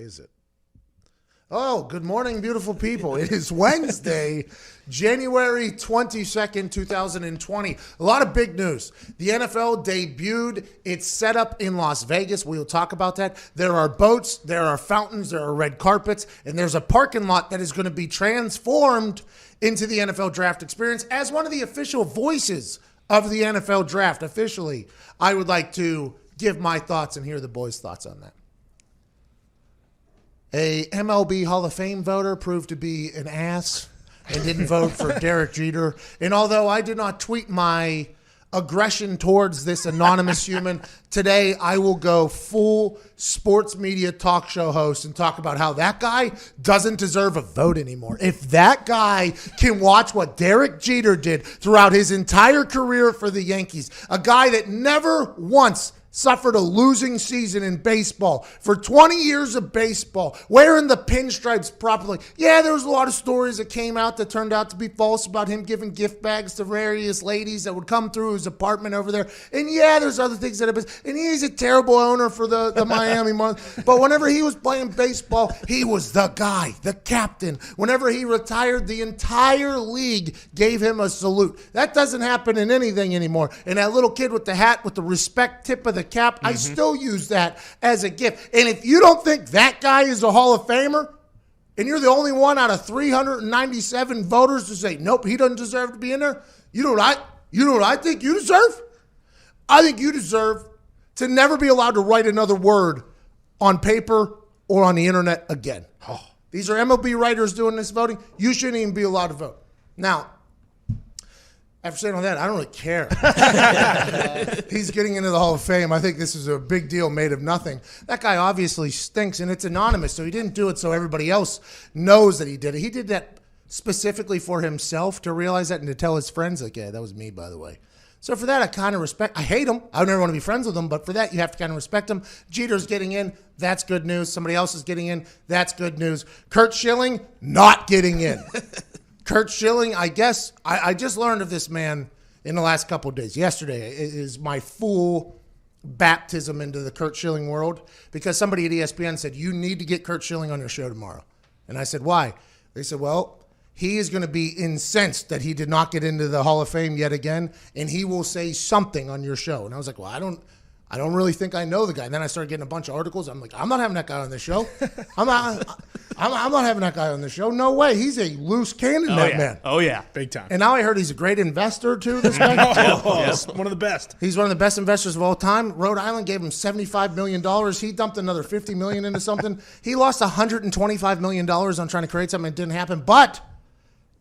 is it? Oh, good morning, beautiful people. It is Wednesday, January 22nd, 2020. A lot of big news. The NFL debuted its setup in Las Vegas. We will talk about that. There are boats, there are fountains, there are red carpets, and there's a parking lot that is going to be transformed into the NFL draft experience. As one of the official voices of the NFL draft, officially, I would like to give my thoughts and hear the boys' thoughts on that. A MLB Hall of Fame voter proved to be an ass and didn't vote for Derek Jeter. And although I did not tweet my aggression towards this anonymous human, today I will go full sports media talk show host and talk about how that guy doesn't deserve a vote anymore. If that guy can watch what Derek Jeter did throughout his entire career for the Yankees, a guy that never once suffered a losing season in baseball, for 20 years of baseball, wearing the pinstripes properly. Yeah, there was a lot of stories that came out that turned out to be false about him giving gift bags to various ladies that would come through his apartment over there. And yeah, there's other things that have been, and he's a terrible owner for the Miami Marlins. But whenever he was playing baseball, he was the guy, the captain. Whenever he retired, the entire league gave him a salute. That doesn't happen in anything anymore. And that little kid with the hat with the respect tip of the cap, I still use that as a gift. And if you don't think that guy is a Hall of Famer, and you're the only one out of 397 voters to say, nope, he doesn't deserve to be in there, you know what I think you deserve? I think you deserve to never be allowed to write another word on paper or on the internet again. Oh, these are MLB writers doing this voting. You shouldn't even be allowed to vote. Now, after saying all that, I don't really care. He's getting into the Hall of Fame. I think this is a big deal made of nothing. That guy obviously stinks, and it's anonymous, so he didn't do it so everybody else knows that he did it. He did that specifically for himself, to realize that and to tell his friends, like, yeah, that was me, by the way. So for that, I kind of respect. I hate him. I would never want to be friends with him, but for that, you have to kind of respect him. Jeter's getting in. That's good news. Somebody else is getting in. That's good news. Curt Schilling, not getting in. Curt Schilling, I guess, I just learned of this man in the last couple of days. Yesterday is my full baptism into the Curt Schilling world, because somebody at ESPN said, you need to get Curt Schilling on your show tomorrow. And I said, why? They said, well, he is going to be incensed that he did not get into the Hall of Fame yet again, and he will say something on your show. And I was like, well, I don't really think I know the guy. And then I started getting a bunch of articles. I'm like, I'm not having that guy on the show. I'm not having that guy on the show. No way. He's a loose cannon, man. Oh, yeah. Big time. And now I heard he's a great investor, too, this guy. Yes, one of the best. He's one of the best investors of all time. Rhode Island gave him $75 million. He dumped another $50 million into something. He lost $125 million on trying to create something that didn't happen. But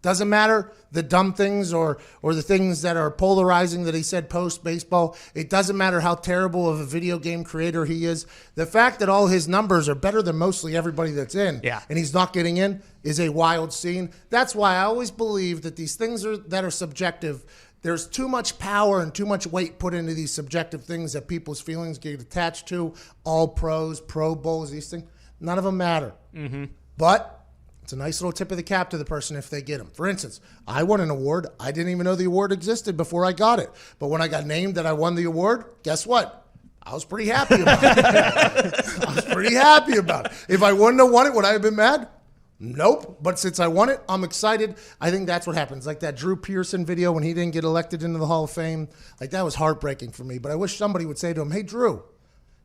doesn't matter the dumb things or the things that are polarizing that he said post-baseball. It doesn't matter how terrible of a video game creator he is. The fact that all his numbers are better than mostly everybody that's in, and he's not getting in, is a wild scene. That's why I always believe that these things that are subjective, there's too much power and too much weight put into these subjective things that people's feelings get attached to. All pros, Pro Bowls, these things, none of them matter. But it's a nice little tip of the cap to the person if they get them. For instance, I won an award. I didn't even know the award existed before I got it. But when I got named that I won the award, guess what? I was pretty happy about it. If I wouldn't have won it, would I have been mad? Nope. But since I won it, I'm excited. I think that's what happens. Like that Drew Pearson video when he didn't get elected into the Hall of Fame. Like that was heartbreaking for me. But I wish somebody would say to him, hey, Drew,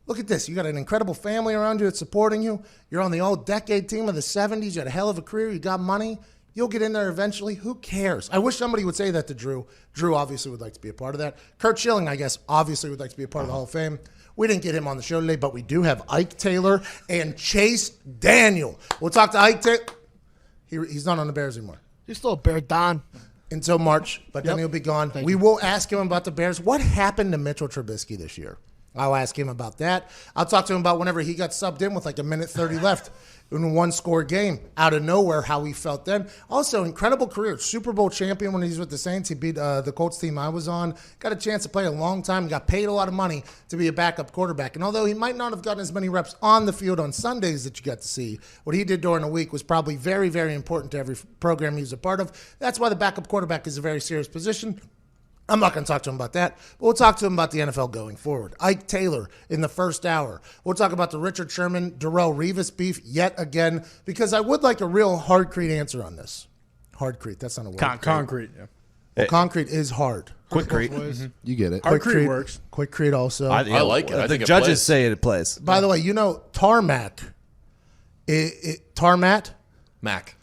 look at this. You got an incredible family around you that's supporting you. You're on the all-decade team of the 70s. You had a hell of a career. You got money. You'll get in there eventually. Who cares? I wish somebody would say that to Drew. Drew obviously would like to be a part of that. Curt Schilling, I guess, obviously would like to be a part of the Hall of Fame. We didn't get him on the show today, but we do have Ike Taylor and Chase Daniel. We'll talk to Ike Taylor. He's not on the Bears anymore. He's still a Bear Don. Until March, but then he'll be gone. We will ask him about the Bears. What happened to Mitchell Trubisky this year? I'll ask him about that. I'll talk to him about whenever he got subbed in with like a minute 30 left in a one-score game out of nowhere, how he felt then. Also, incredible career. Super Bowl champion when he was with the Saints. He beat the Colts team I was on. Got a chance to play a long time. Got paid a lot of money to be a backup quarterback. And although he might not have gotten as many reps on the field on Sundays that you got to see, what he did during the week was probably very, very important to every program he was a part of. That's why the backup quarterback is a very serious position. I'm not going to talk to him about that, but we'll talk to him about the NFL going forward. Ike Taylor in the first hour. We'll talk about the Richard Sherman, Darrelle Revis beef yet again, because I would like a real hardcrete answer on this. Hardcrete, that's not a word. Concrete, yeah. Well, concrete is hard. Quickcrete. Mm-hmm. You get it. Hardcrete works. Quickcrete also. I like it. I The think it judges plays. say it plays. By the way, tarmac. Tarmac? Mac.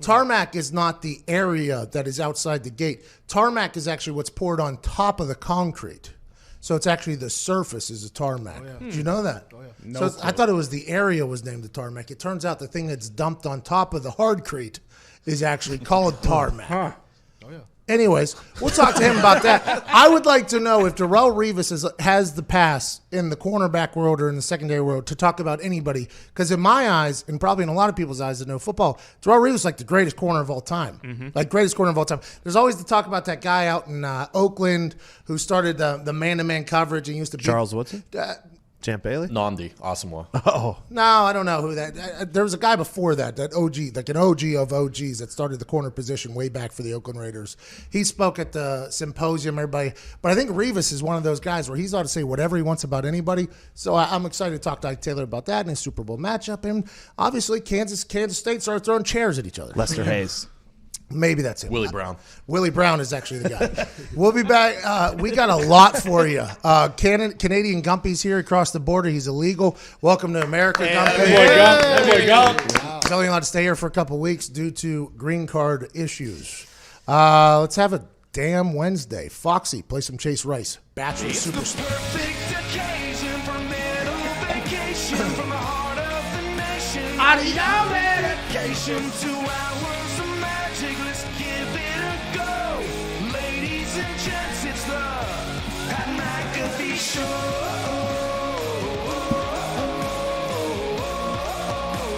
Tarmac is not the area that is outside the gate. Tarmac is actually what's poured on top of the concrete. So it's actually the surface is a tarmac. Did you know that? So I thought it was the area was named the tarmac. It turns out the thing that's dumped on top of the hardcrete is actually called tarmac. Anyways, we'll talk to him about that. I would like to know if Darrelle Revis has the pass in the cornerback world or in the secondary world to talk about anybody. Because in my eyes, and probably in a lot of people's eyes that know football, Darrelle Revis is like the greatest corner of all time. Like greatest corner of all time. There's always the talk about that guy out in Oakland who started the man-to-man coverage and used to be Charles Woodson? Champ Bailey? Nandi, Asamoah. No, I don't know who that. There was a guy before that OG, like an OG of OGs that started the corner position way back for the Oakland Raiders. He spoke at the symposium, everybody. But I think Revis is one of those guys where he's ought to say whatever he wants about anybody. So I'm excited to talk to Ike Taylor about that in his Super Bowl matchup. And obviously, Kansas State started throwing chairs at each other. Lester Hayes. Maybe that's him. Willie Brown. Willie Brown is actually the guy. We'll be back. We got a lot for you. Canadian Gumpy's here across the border. He's illegal. Welcome to America, Gumpy. He's only allowed to stay here for a couple weeks due to green card issues. Let's have a damn Wednesday. Foxy, play some Chase Rice. Bachelor Superstar. Perfect occasion for middle vacation from the heart of the nation. Dedication to hours of magic. Let's give it a go. Ladies and gents, it's the Pat McAfee Show.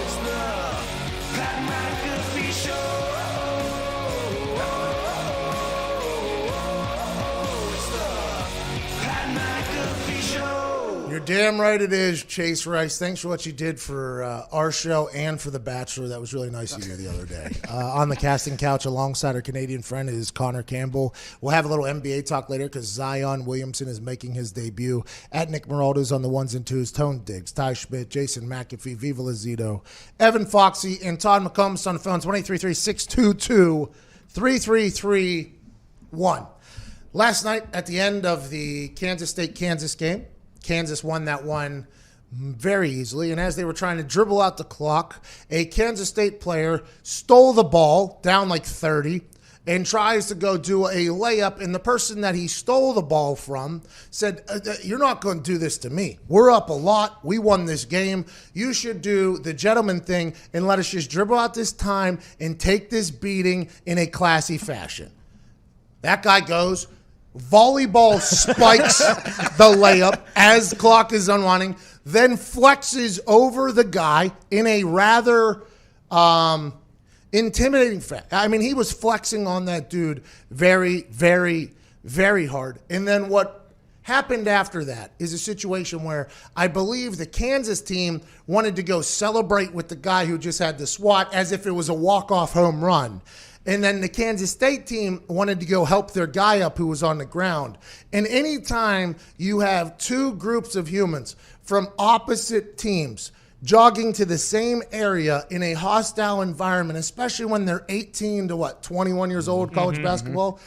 It's the Pat McAfee Show. It's the Pat McAfee Show. You're damn right it is, Chase Rice. Thanks for what you did for our show and for The Bachelor. That was really nice of you the other day. On the casting couch alongside our Canadian friend is Connor Campbell. We'll have a little NBA talk later because Zion Williamson is making his debut. At Nick Maraldo's on the ones and twos, Tone Diggs, Ty Schmidt, Jason McAfee, Viva Lazito, Evan Foxy, and Todd McCombs on the phones, 1-833-622-3331. Last night at the end of the Kansas State-Kansas game, Kansas won that one very easily, and as they were trying to dribble out the clock, a Kansas State player stole the ball down like 30 and tries to go do a layup, and the person that he stole the ball from said, you're not going to do this to me. We're up a lot. We won this game. You should do the gentleman thing and let us just dribble out this time and take this beating in a classy fashion. That guy goes, volleyball spikes the layup as the clock is unwinding, then flexes over the guy in a rather intimidating fact. I mean, he was flexing on that dude very, very, very hard. And then what happened after that is a situation where I believe the Kansas team wanted to go celebrate with the guy who just had the swat as if it was a walk-off home run. And then the Kansas State team wanted to go help their guy up who was on the ground. And anytime you have two groups of humans from opposite teams jogging to the same area in a hostile environment, especially when they're 18 to 21 years old, college basketball,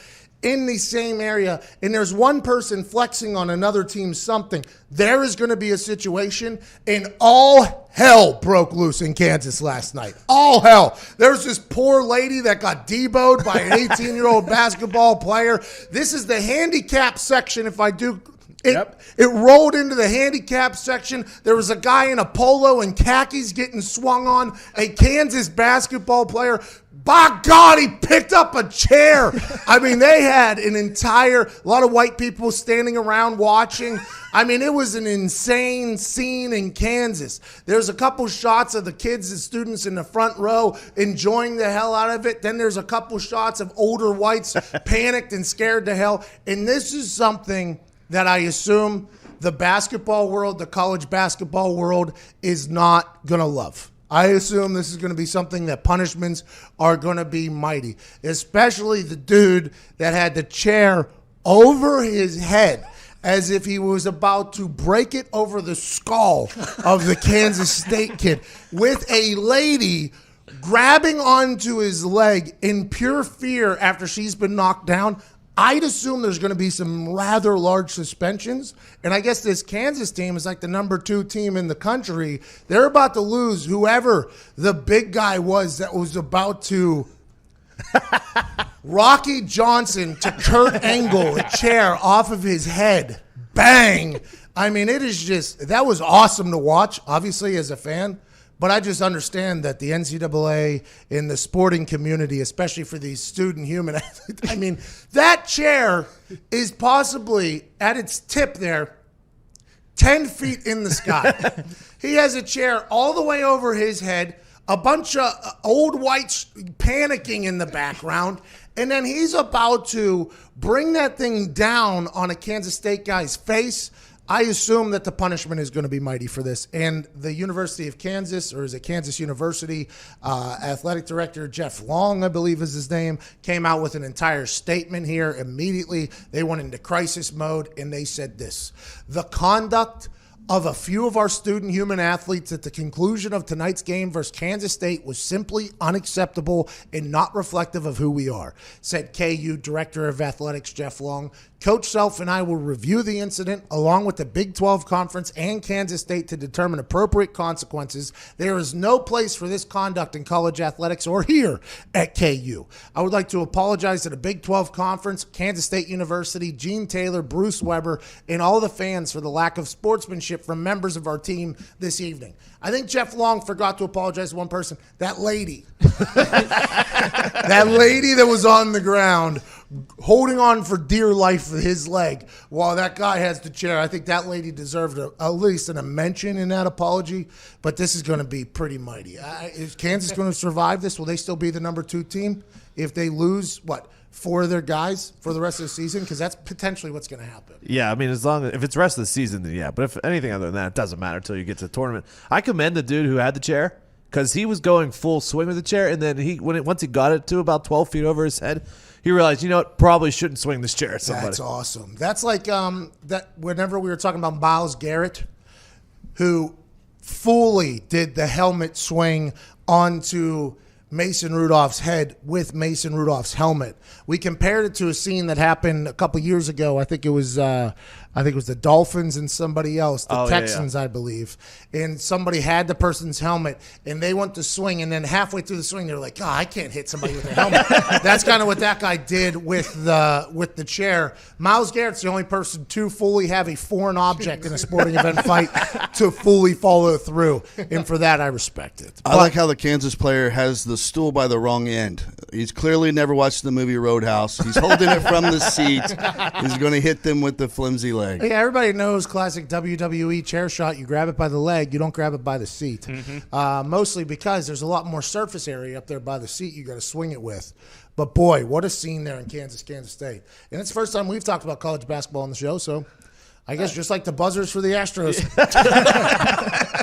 in the same area, and there's one person flexing on another team's something, there is going to be a situation, and all hell broke loose in Kansas last night. All hell. There's this poor lady that got deboed by an 18-year-old basketball player. This is the handicap section, if I do... It rolled into the handicap section. There was a guy in a polo and khakis getting swung on, a Kansas basketball player. By God, he picked up a chair. I mean, they had a lot of white people standing around watching. I mean, it was an insane scene in Kansas. There's a couple shots of the kids and students in the front row enjoying the hell out of it. Then there's a couple shots of older whites panicked and scared to hell. And this is something that I assume the basketball world, the college basketball world, is not going to love. I assume this is going to be something that punishments are going to be mighty, especially the dude that had the chair over his head as if he was about to break it over the skull of the Kansas State kid with a lady grabbing onto his leg in pure fear after she's been knocked down. I'd assume there's going to be some rather large suspensions. And I guess this Kansas team is like the number 2 team in the country. They're about to lose whoever the big guy was that was about to Rocky Johnson to Kurt Angle a chair off of his head. Bang. I mean, it is just, that was awesome to watch, obviously, as a fan. But I just understand that the NCAA in the sporting community, especially for these student human athletes, I mean, that chair is possibly at its tip there, 10 feet in the sky. He has a chair all the way over his head, a bunch of old whites panicking in the background, and then he's about to bring that thing down on a Kansas State guy's face. I assume that the punishment is going to be mighty for this. And the University of Kansas, or is it Kansas University, athletic director Jeff Long, I believe is his name, came out with an entire statement here immediately. They went into crisis mode, and they said this: the conduct of a few of our student human athletes at the conclusion of tonight's game versus Kansas State was simply unacceptable and not reflective of who we are, said KU Director of Athletics Jeff Long. Coach Self and I will review the incident along with the Big 12 Conference and Kansas State to determine appropriate consequences. There is no place for this conduct in college athletics or here at KU. I would like to apologize to the Big 12 Conference, Kansas State University, Gene Taylor, Bruce Weber, and all the fans for the lack of sportsmanship from members of our team this evening. I think Jeff Long forgot to apologize to one person, that lady. That lady that was on the ground holding on for dear life with his leg while that guy has the chair. I think that lady deserved at least a mention in that apology, but this is going to be pretty mighty. Is Kansas going to survive this? Will they still be the number 2 team if they lose, 4 of their guys for the rest of the season? Because that's potentially what's going to happen. Yeah, I mean, if it's the rest of the season, then yeah. But if anything other than that, it doesn't matter until you get to the tournament. I commend the dude who had the chair because he was going full swing with the chair, and then once he got it to about 12 feet over his head, he realized, you know what, probably shouldn't swing this chair at somebody. That's awesome. That's like that whenever we were talking about Myles Garrett, who fully did the helmet swing onto Mason Rudolph's head with Mason Rudolph's helmet. We compared it to a scene that happened a couple years ago. I think it was the Dolphins and somebody else, the Texans, I believe. And somebody had the person's helmet, and they went to swing, and then halfway through the swing, they're like, I can't hit somebody with a helmet. That's kind of what that guy did with the chair. Myles Garrett's the only person to fully have a foreign object in a sporting event fight to fully follow through, and for that, I respect it. I like how the Kansas player has the stool by the wrong end. He's clearly never watched the movie Roadhouse. He's holding it from the seat. He's going to hit them with the flimsy leg. Yeah, everybody knows classic WWE chair shot. You grab it by the leg. You don't grab it by the seat. Mm-hmm. Mostly because there's a lot more surface area up there by the seat you got to swing it with. But, boy, what a scene there in Kansas State. And it's the first time we've talked about college basketball on the show, so I guess just like the buzzers for the Astros.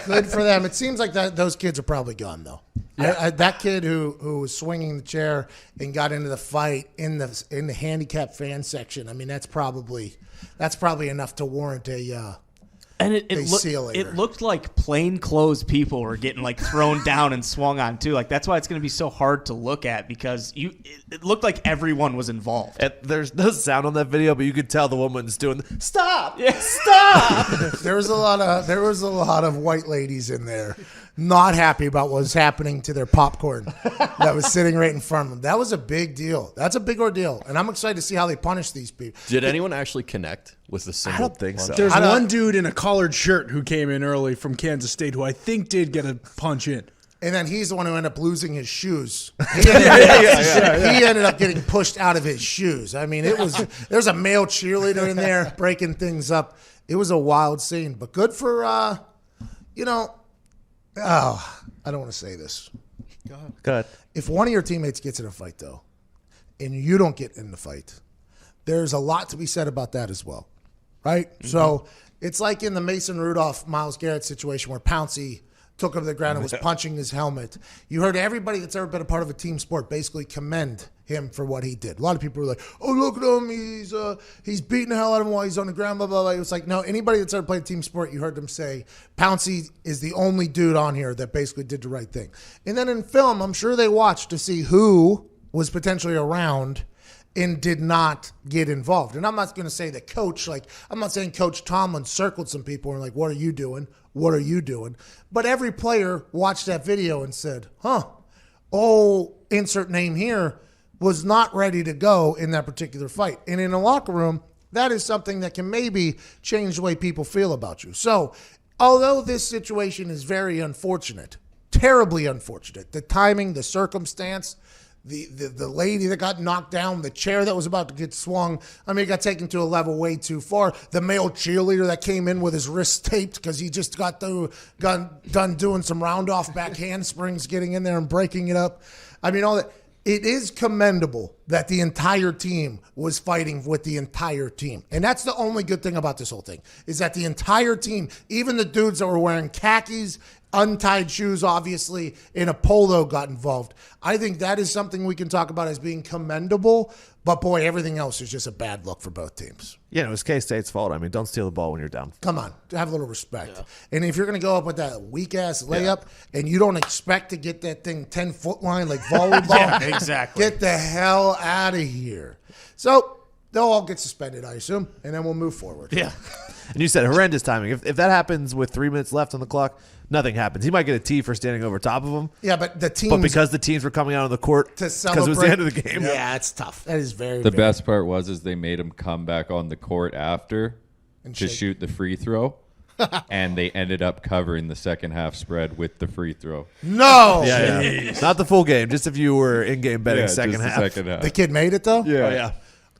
Good for them. It seems like those kids are probably gone, though. Yeah. That kid who was swinging the chair and got into the fight in the handicap fan section, I mean, that's probably enough to warrant a and it looked like plainclothes people were getting thrown down and swung on too. That's why it's going to be so hard to look at because it looked like everyone was involved. There's no sound on that video, but you could tell the woman's doing stop. Yeah, stop. There was a lot of white ladies in there not happy about what was happening to their popcorn that was sitting right in front of them. That was a big deal. That's a big ordeal, and I'm excited to see how they punish these people. Did anyone actually connect with the single thing? There's one dude in a collared shirt who came in early from Kansas State who I think did get a punch in. And then he's the one who ended up losing his shoes. He ended up getting pushed out of his shoes. I mean, there's a male cheerleader in there breaking things up. It was a wild scene, but good for, I don't want to say this. Go ahead. If one of your teammates gets in a fight, though, and you don't get in the fight, there's a lot to be said about that as well, right? Mm-hmm. So it's like in the Mason Rudolph, Myles Garrett situation where Pouncey took him to the ground and was punching his helmet. You heard everybody that's ever been a part of a team sport basically commend him for what he did. A lot of people were like, "Oh, look at him! He's beating the hell out of him while he's on the ground." Blah blah blah. It was like, no. Anybody that's ever played a team sport, you heard them say, Pouncey is the only dude on here that basically did the right thing. And then in film, I'm sure they watched to see who was potentially around and did not get involved. And I'm not going to say that coach, like, I'm not saying Coach Tomlin circled some people and like, what are you doing? What are you doing? But every player watched that video and said, insert name here, was not ready to go in that particular fight. And in a locker room, that is something that can maybe change the way people feel about you. So although this situation is very unfortunate, terribly unfortunate, the timing, the circumstance, the lady that got knocked down, the chair that was about to get swung, I mean, it got taken to a level way too far. The male cheerleader that came in with his wrists taped because he just got done doing some round-off back handsprings, getting in there and breaking it up. I mean, all that. It is commendable that the entire team was fighting with the entire team. And that's the only good thing about this whole thing, is that the entire team, even the dudes that were wearing khakis, untied shoes, obviously, in a polo got involved. I think that is something we can talk about as being commendable. But, boy, everything else is just a bad look for both teams. Yeah, it was K-State's fault. I mean, don't steal the ball when you're down. Come on. Have a little respect. Yeah. And if you're going to go up with that weak-ass layup and you don't expect to get that thing 10-foot line like volleyball, exactly. Get the hell out of here. So they'll all get suspended, I assume, and then we'll move forward. Yeah. And you said horrendous timing. If that happens with 3 minutes left on the clock, nothing happens. He might get a tee for standing over top of him. Yeah, but because the teams were coming out on the court to celebrate, because it was the end of the game. Yeah, it's tough. That is very. The best part was they made him come back on the court after to shoot the free throw, and they ended up covering the second half spread with the free throw. No, yeah. Not the full game. Just if you were in-game betting second half. The kid made it though. Yeah. Oh, yeah.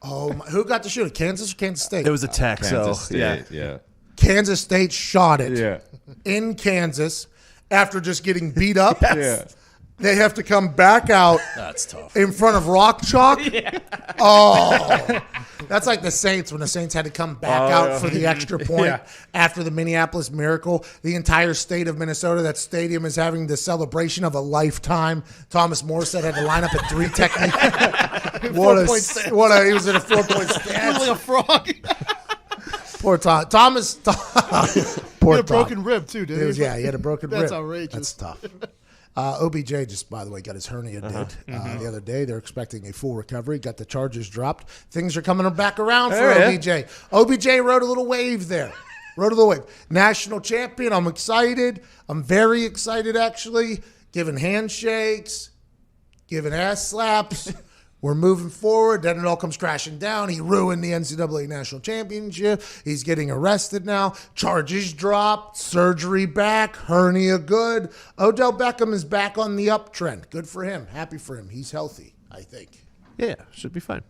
Oh, who got to shoot it? Kansas or Kansas State? It was a tech. Kansas State, yeah. Kansas State shot it. Yeah. In Kansas. After just getting beat up, Yes. They have to come back out. That's tough. In front of rock chalk. Yeah. Oh, that's like the Saints when the Saints had to come back out for the extra point after the Minneapolis Miracle. The entire state of Minnesota, that stadium is having the celebration of a lifetime. Thomas Morissette had to line up at 3 technique. He was in a 4-point stance. Like a frog. Poor Thomas. Poor he had a broken rib, too, dude. He had a broken rib. That's outrageous. That's tough. OBJ just, by the way, got his hernia did the other day. They're expecting a full recovery. Got the charges dropped. Things are coming back around for OBJ. OBJ rode a little wave there. National champion. I'm excited. I'm very excited, actually. Giving handshakes, giving ass slaps. We're moving forward. Then it all comes crashing down. He ruined the NCAA National Championship. He's getting arrested now. Charges dropped. Surgery back. Hernia good. Odell Beckham is back on the uptrend. Good for him. Happy for him. He's healthy, I think. Yeah, should be fine.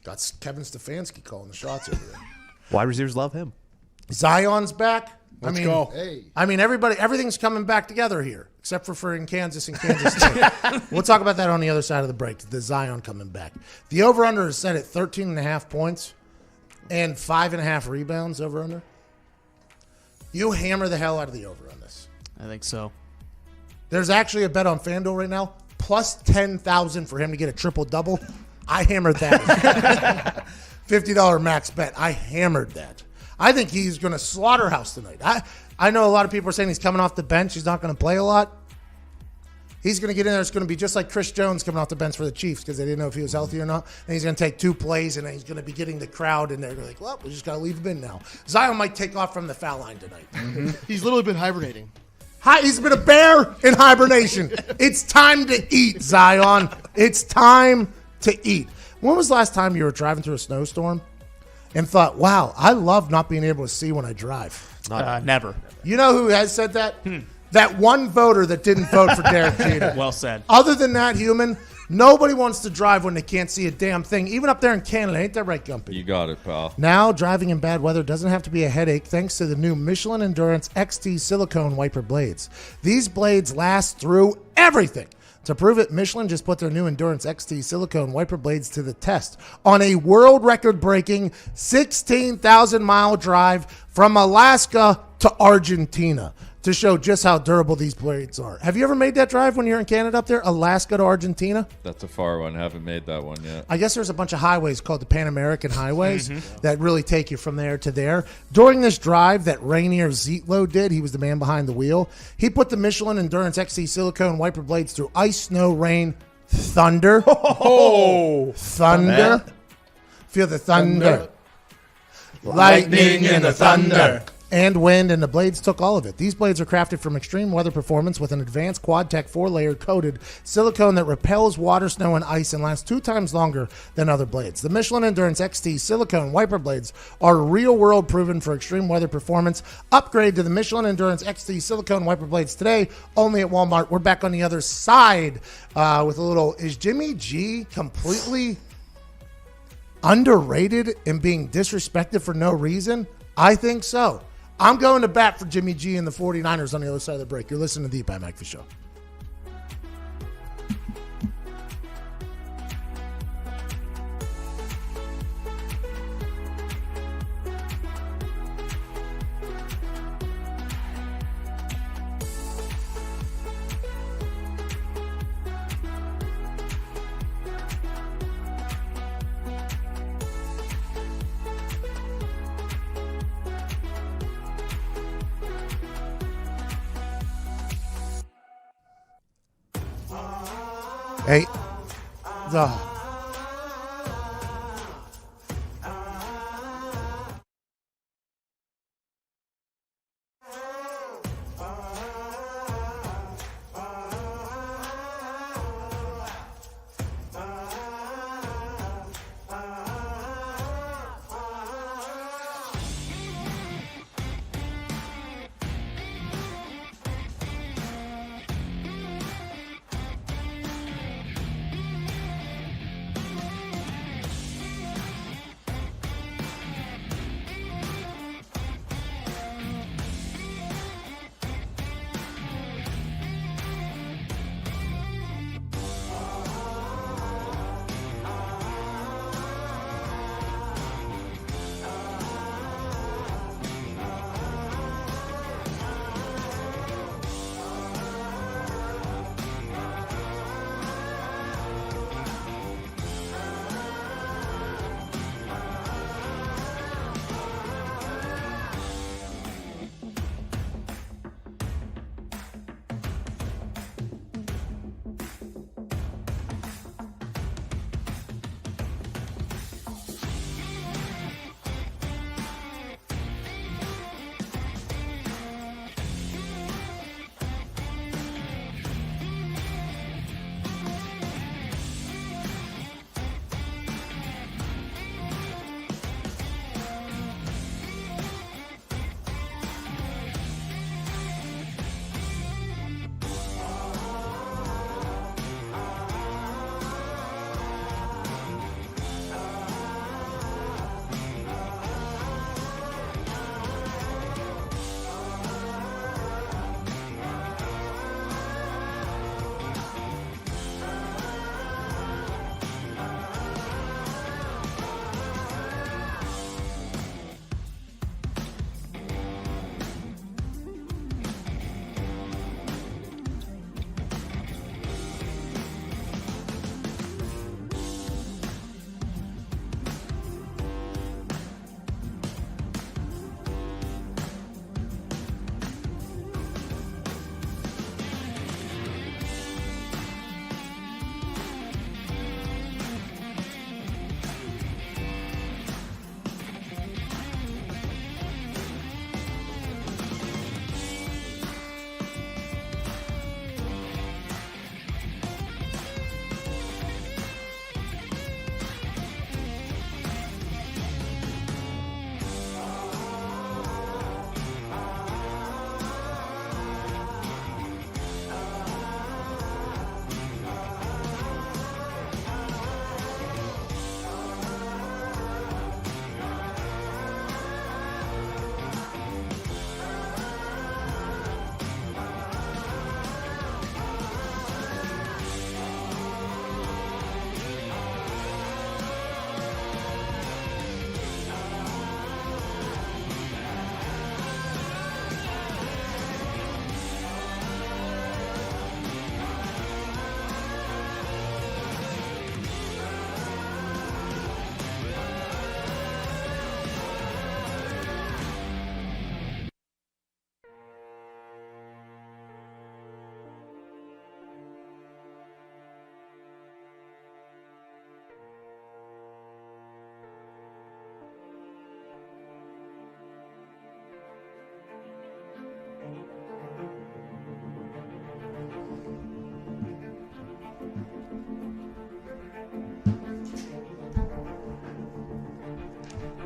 Got Kevin Stefanski calling the shots over there. Wide receivers love him. Zion's back. Let's go. Hey. I mean, everything's coming back together here, except for in Kansas and Kansas State. We'll talk about that on the other side of the break, the Zion coming back. The over-under is set at 13.5 points and 5.5 rebounds over-under. You hammer the hell out of the over on this. I think so. There's actually a bet on FanDuel right now, plus 10,000 for him to get a triple-double. I hammered that. $50 max bet. I hammered that. I think he's going to slaughterhouse tonight. I know a lot of people are saying he's coming off the bench. He's not going to play a lot. He's going to get in there. It's going to be just like Chris Jones coming off the bench for the Chiefs because they didn't know if he was healthy or not. And he's going to take 2 plays, and then he's going to be getting the crowd, and they're like, well, we just got to leave him in now. Zion might take off from the foul line tonight. Mm-hmm. He's literally been hibernating. He's been a bear in hibernation. It's time to eat, Zion. It's time to eat. When was the last time you were driving through a snowstorm and thought, wow, I love not being able to see when I drive? Never. You know who has said that? That one voter that didn't vote for Derek Jeter. Well said. Other than that, human, nobody wants to drive when they can't see a damn thing. Even up there in Canada. Ain't that right, Gumpy? You got it, pal. Now, driving in bad weather doesn't have to be a headache thanks to the new Michelin Endurance XT Silicone Wiper Blades. These blades last through everything. To prove it, Michelin just put their new Endurance XT Silicone Wiper Blades to the test on a world record-breaking 16,000-mile drive from Alaska to Argentina to show just how durable these blades are. Have you ever made that drive when you're in Canada up there, Alaska to Argentina? That's a far one. Haven't made that one yet. I guess there's a bunch of highways called the Pan American Highways that really take you from there to there. During this drive that Rainier Zietlow did, he was the man behind the wheel. He put the Michelin Endurance XC silicone wiper blades through ice, snow, rain, thunder. Thunder. Feel the thunder. Lightning and the thunder. And wind, and the blades took all of it. These blades are crafted from extreme weather performance with an advanced quad-tech 4-layer coated silicone that repels water, snow, and ice and lasts 2 times longer than other blades. The Michelin Endurance XT silicone wiper blades are real-world proven for extreme weather performance. Upgrade to the Michelin Endurance XT silicone wiper blades today, only at Walmart. We're back on the other side with a little, is Jimmy G completely underrated and being disrespected for no reason? I think so. I'm going to bat for Jimmy G and the 49ers on the other side of the break. You're listening to the Pat McAfee Show. Hey,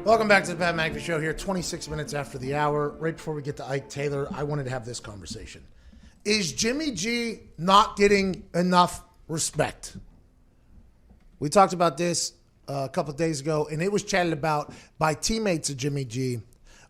Welcome back to the Pat McAfee Show here, 26 minutes after the hour. Right before we get to Ike Taylor, I wanted to have this conversation. Is Jimmy G not getting enough respect? We talked about this a couple of days ago, and it was chatted about by teammates of Jimmy G.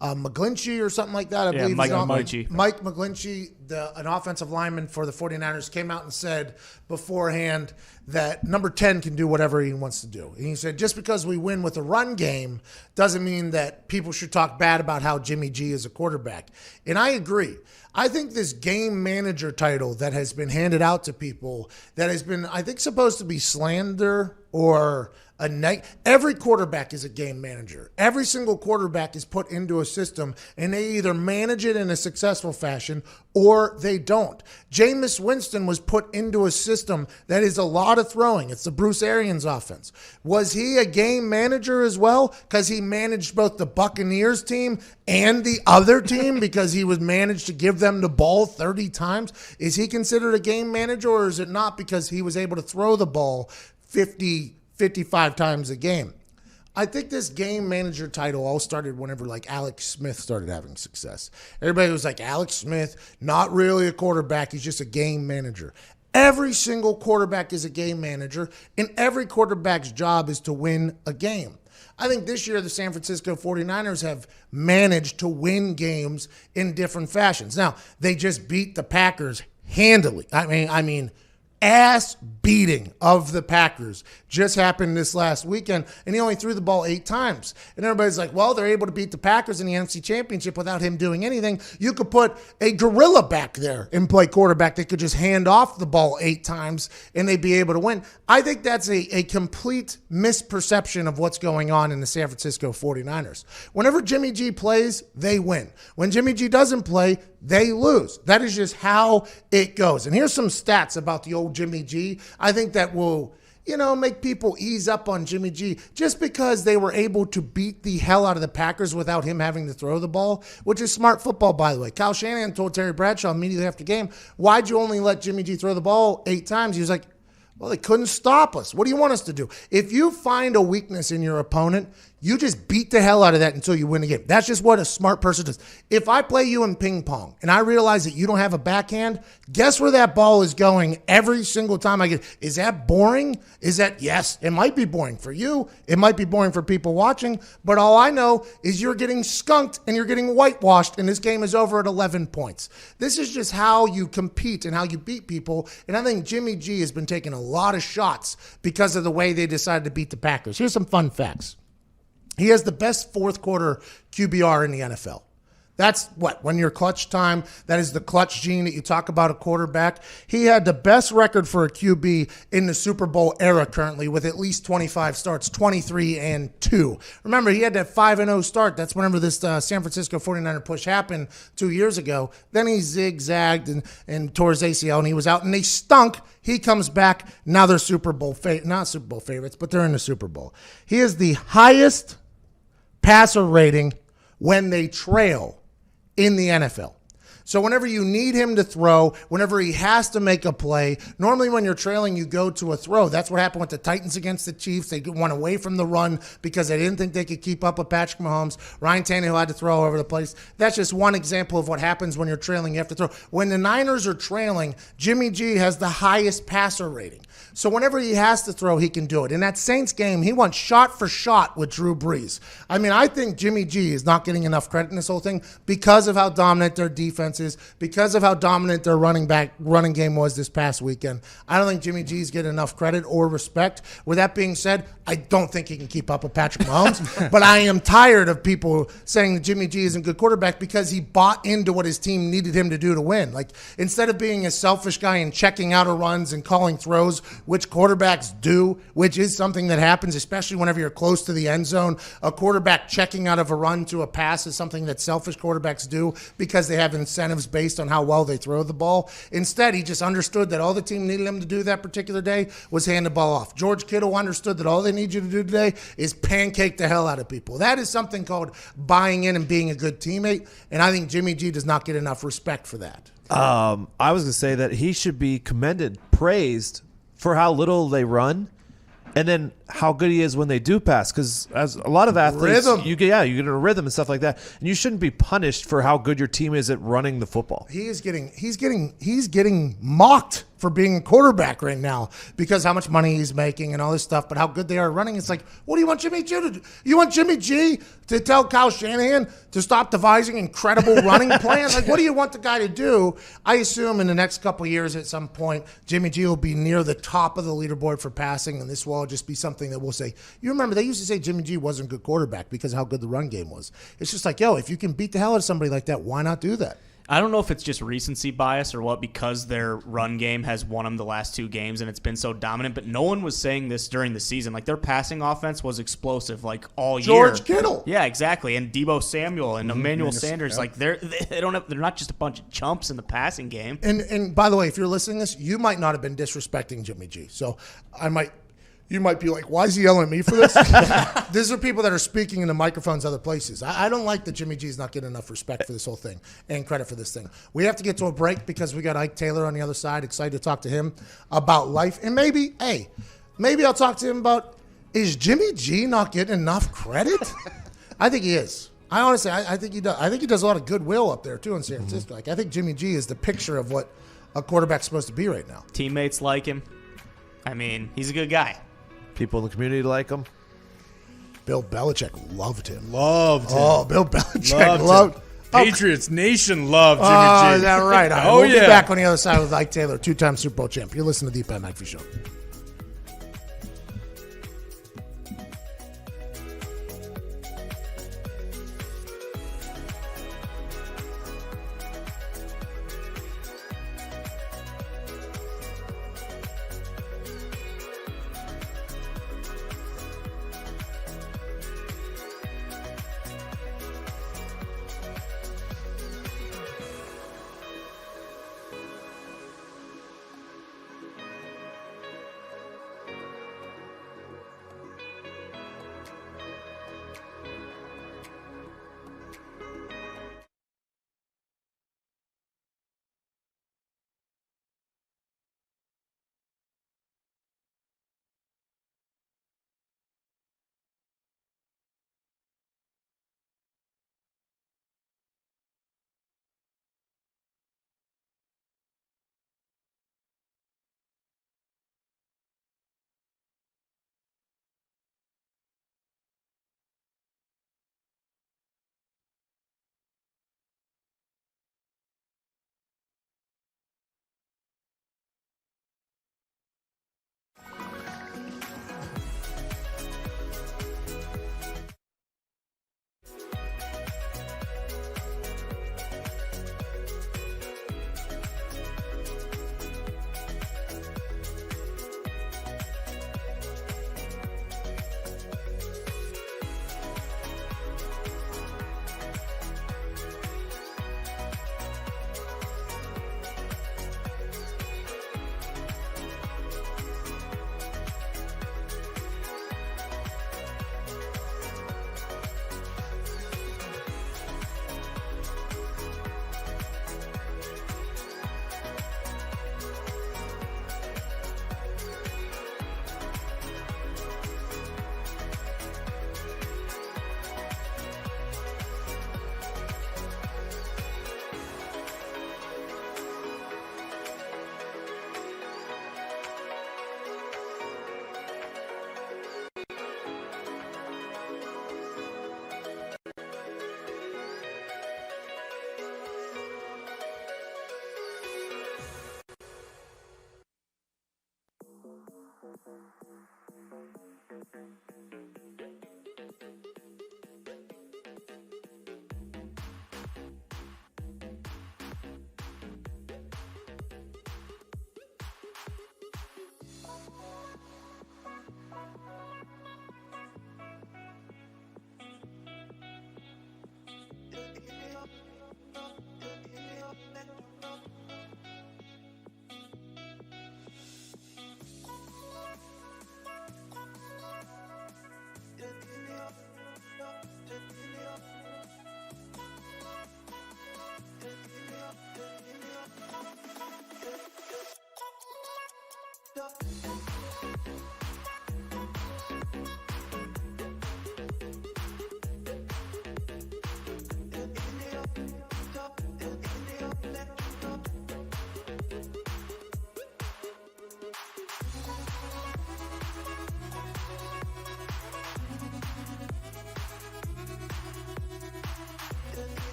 McGlinchey or something like that, I believe. Mike McGlinchey, an offensive lineman for the 49ers, came out and said beforehand that number 10 can do whatever he wants to do. And he said, just because we win with a run game doesn't mean that people should talk bad about how Jimmy G is a quarterback. And I agree. I think this game manager title that has been handed out to people that has been, I think, supposed to be slander or every quarterback is a game manager. Every single quarterback is put into a system, and they either manage it in a successful fashion or they don't. Jameis Winston was put into a system that is a lot of throwing. It's the Bruce Arians offense. Was he a game manager as well? Because he managed both the Buccaneers team and the other team because he was managed to give them the ball 30 times. Is he considered a game manager, or is it not because he was able to throw the ball 55 times a game? I think this game manager title all started whenever like Alex Smith started having success. Everybody was like, Alex Smith, not really a quarterback. He's just a game manager. Every single quarterback is a game manager, and every quarterback's job is to win a game. I think this year the San Francisco 49ers have managed to win games in different fashions. Now, they just beat the Packers handily. I mean, ass beating of the Packers just happened this last weekend, and he only threw the ball 8 times. And everybody's like, well, they're able to beat the Packers in the NFC Championship without him doing anything. You could put a gorilla back there and play quarterback that could just hand off the ball 8 times, and they'd be able to win. I think that's a complete misperception of what's going on in the San Francisco 49ers. Whenever Jimmy G plays, they win. When Jimmy G doesn't play, they lose. That is just how it goes. And here's some stats about the old Jimmy G. I think that will, make people ease up on Jimmy G just because they were able to beat the hell out of the Packers without him having to throw the ball, which is smart football, by the way. Kyle Shanahan told Terry Bradshaw immediately after the game, why'd you only let Jimmy G throw the ball 8 times? He was like, well, they couldn't stop us. What do you want us to do? If you find a weakness in your opponent, you just beat the hell out of that until you win the game. That's just what a smart person does. If I play you in ping pong and I realize that you don't have a backhand, guess where that ball is going every single time I get? Is that boring? Yes, it might be boring for you. It might be boring for people watching, but all I know is you're getting skunked and you're getting whitewashed, and this game is over at 11 points. This is just how you compete and how you beat people, and I think Jimmy G has been taking a lot of shots because of the way they decided to beat the Packers. Here's some fun facts. He has the best fourth quarter QBR in the NFL. That's when you're clutch time, that is the clutch gene that you talk about a quarterback. He had the best record for a QB in the Super Bowl era currently with at least 25 starts, 23-2. Remember, he had that 5-0 start. That's whenever this San Francisco 49er push happened 2 years ago. Then he zigzagged and tore his ACL, and he was out, and they stunk. He comes back. Now they're not Super Bowl favorites, but they're in the Super Bowl. He is the highest passer rating when they trail in the NFL. So whenever you need him to throw, whenever he has to make a play, normally when you're trailing, you go to a throw. That's what happened with the Titans against the Chiefs. They went away from the run because they didn't think they could keep up with Patrick Mahomes. Ryan Tannehill had to throw over the place. That's just one example of what happens when you're trailing. You have to throw. When the Niners are trailing, Jimmy G has the highest passer rating. So whenever he has to throw, he can do it. In that Saints game, he went shot for shot with Drew Brees. I think Jimmy G is not getting enough credit in this whole thing because of how dominant their defense is, because of how dominant their running game was this past weekend. I don't think Jimmy G's getting enough credit or respect. With that being said, I don't think he can keep up with Patrick Mahomes, but I am tired of people saying that Jimmy G isn't a good quarterback because he bought into what his team needed him to do to win. Like, instead of being a selfish guy and checking out of runs and calling throws, which quarterbacks do, which is something that happens, especially whenever you're close to the end zone. A quarterback checking out of a run to a pass is something that selfish quarterbacks do because they have incentives based on how well they throw the ball. Instead, he just understood that all the team needed him to do that particular day was hand the ball off. George Kittle understood that all they need you to do today is pancake the hell out of people. That is something called buying in and being a good teammate, and I think Jimmy G does not get enough respect for that. I was going to say that he should be commended, praised for how little they run. And then how good he is when they do pass, because as a lot of athletes, Rhythm. you get in a rhythm and stuff like that, and you shouldn't be punished for how good your team is at running the football. He's getting mocked for being a quarterback right now because how much money he's making and all this stuff, but how good they are running. It's like, what do you want Jimmy G to do? You want Jimmy G to tell Kyle Shanahan to stop devising incredible running plans? Like, what do you want the guy to do? I assume in the next couple of years at some point, Jimmy G will be near the top of the leaderboard for passing, and this will just be something that we'll say. You remember, they used to say Jimmy G wasn't a good quarterback because of how good the run game was. It's just like, yo, if you can beat the hell out of somebody like that, why not do that? I don't know if it's just recency bias or what, because their run game has won them the last 2 games and it's been so dominant. But no one was saying this during the season. Like, their passing offense was explosive, like, all year. George Kittle. Yeah, exactly. And Deebo Samuel and Emmanuel Sanders. Like, they're not just a bunch of chumps in the passing game. And by the way, if you're listening to this, you might not have been disrespecting Jimmy G. So you might be like, why is he yelling at me for this? These are people that are speaking into microphones other places. I don't like that Jimmy G is not getting enough respect for this whole thing and credit for this thing. We have to get to a break because we got Ike Taylor on the other side. Excited to talk to him about life. And maybe I'll talk to him about, is Jimmy G not getting enough credit? I think he is. I think he does. I think he does a lot of goodwill up there, too, in San Francisco. Like, I think Jimmy G is the picture of what a quarterback's supposed to be right now. Teammates like him. I mean, he's a good guy. People in the community like him. Bill Belichick loved him. Oh, Bill Belichick loved him. Patriots Nation loved Jimmy G. Is that right? All right. Oh, We'll yeah. be back on the other side with Ike Taylor, 2-time Super Bowl champ. You're listening to the Pat McAfee Show.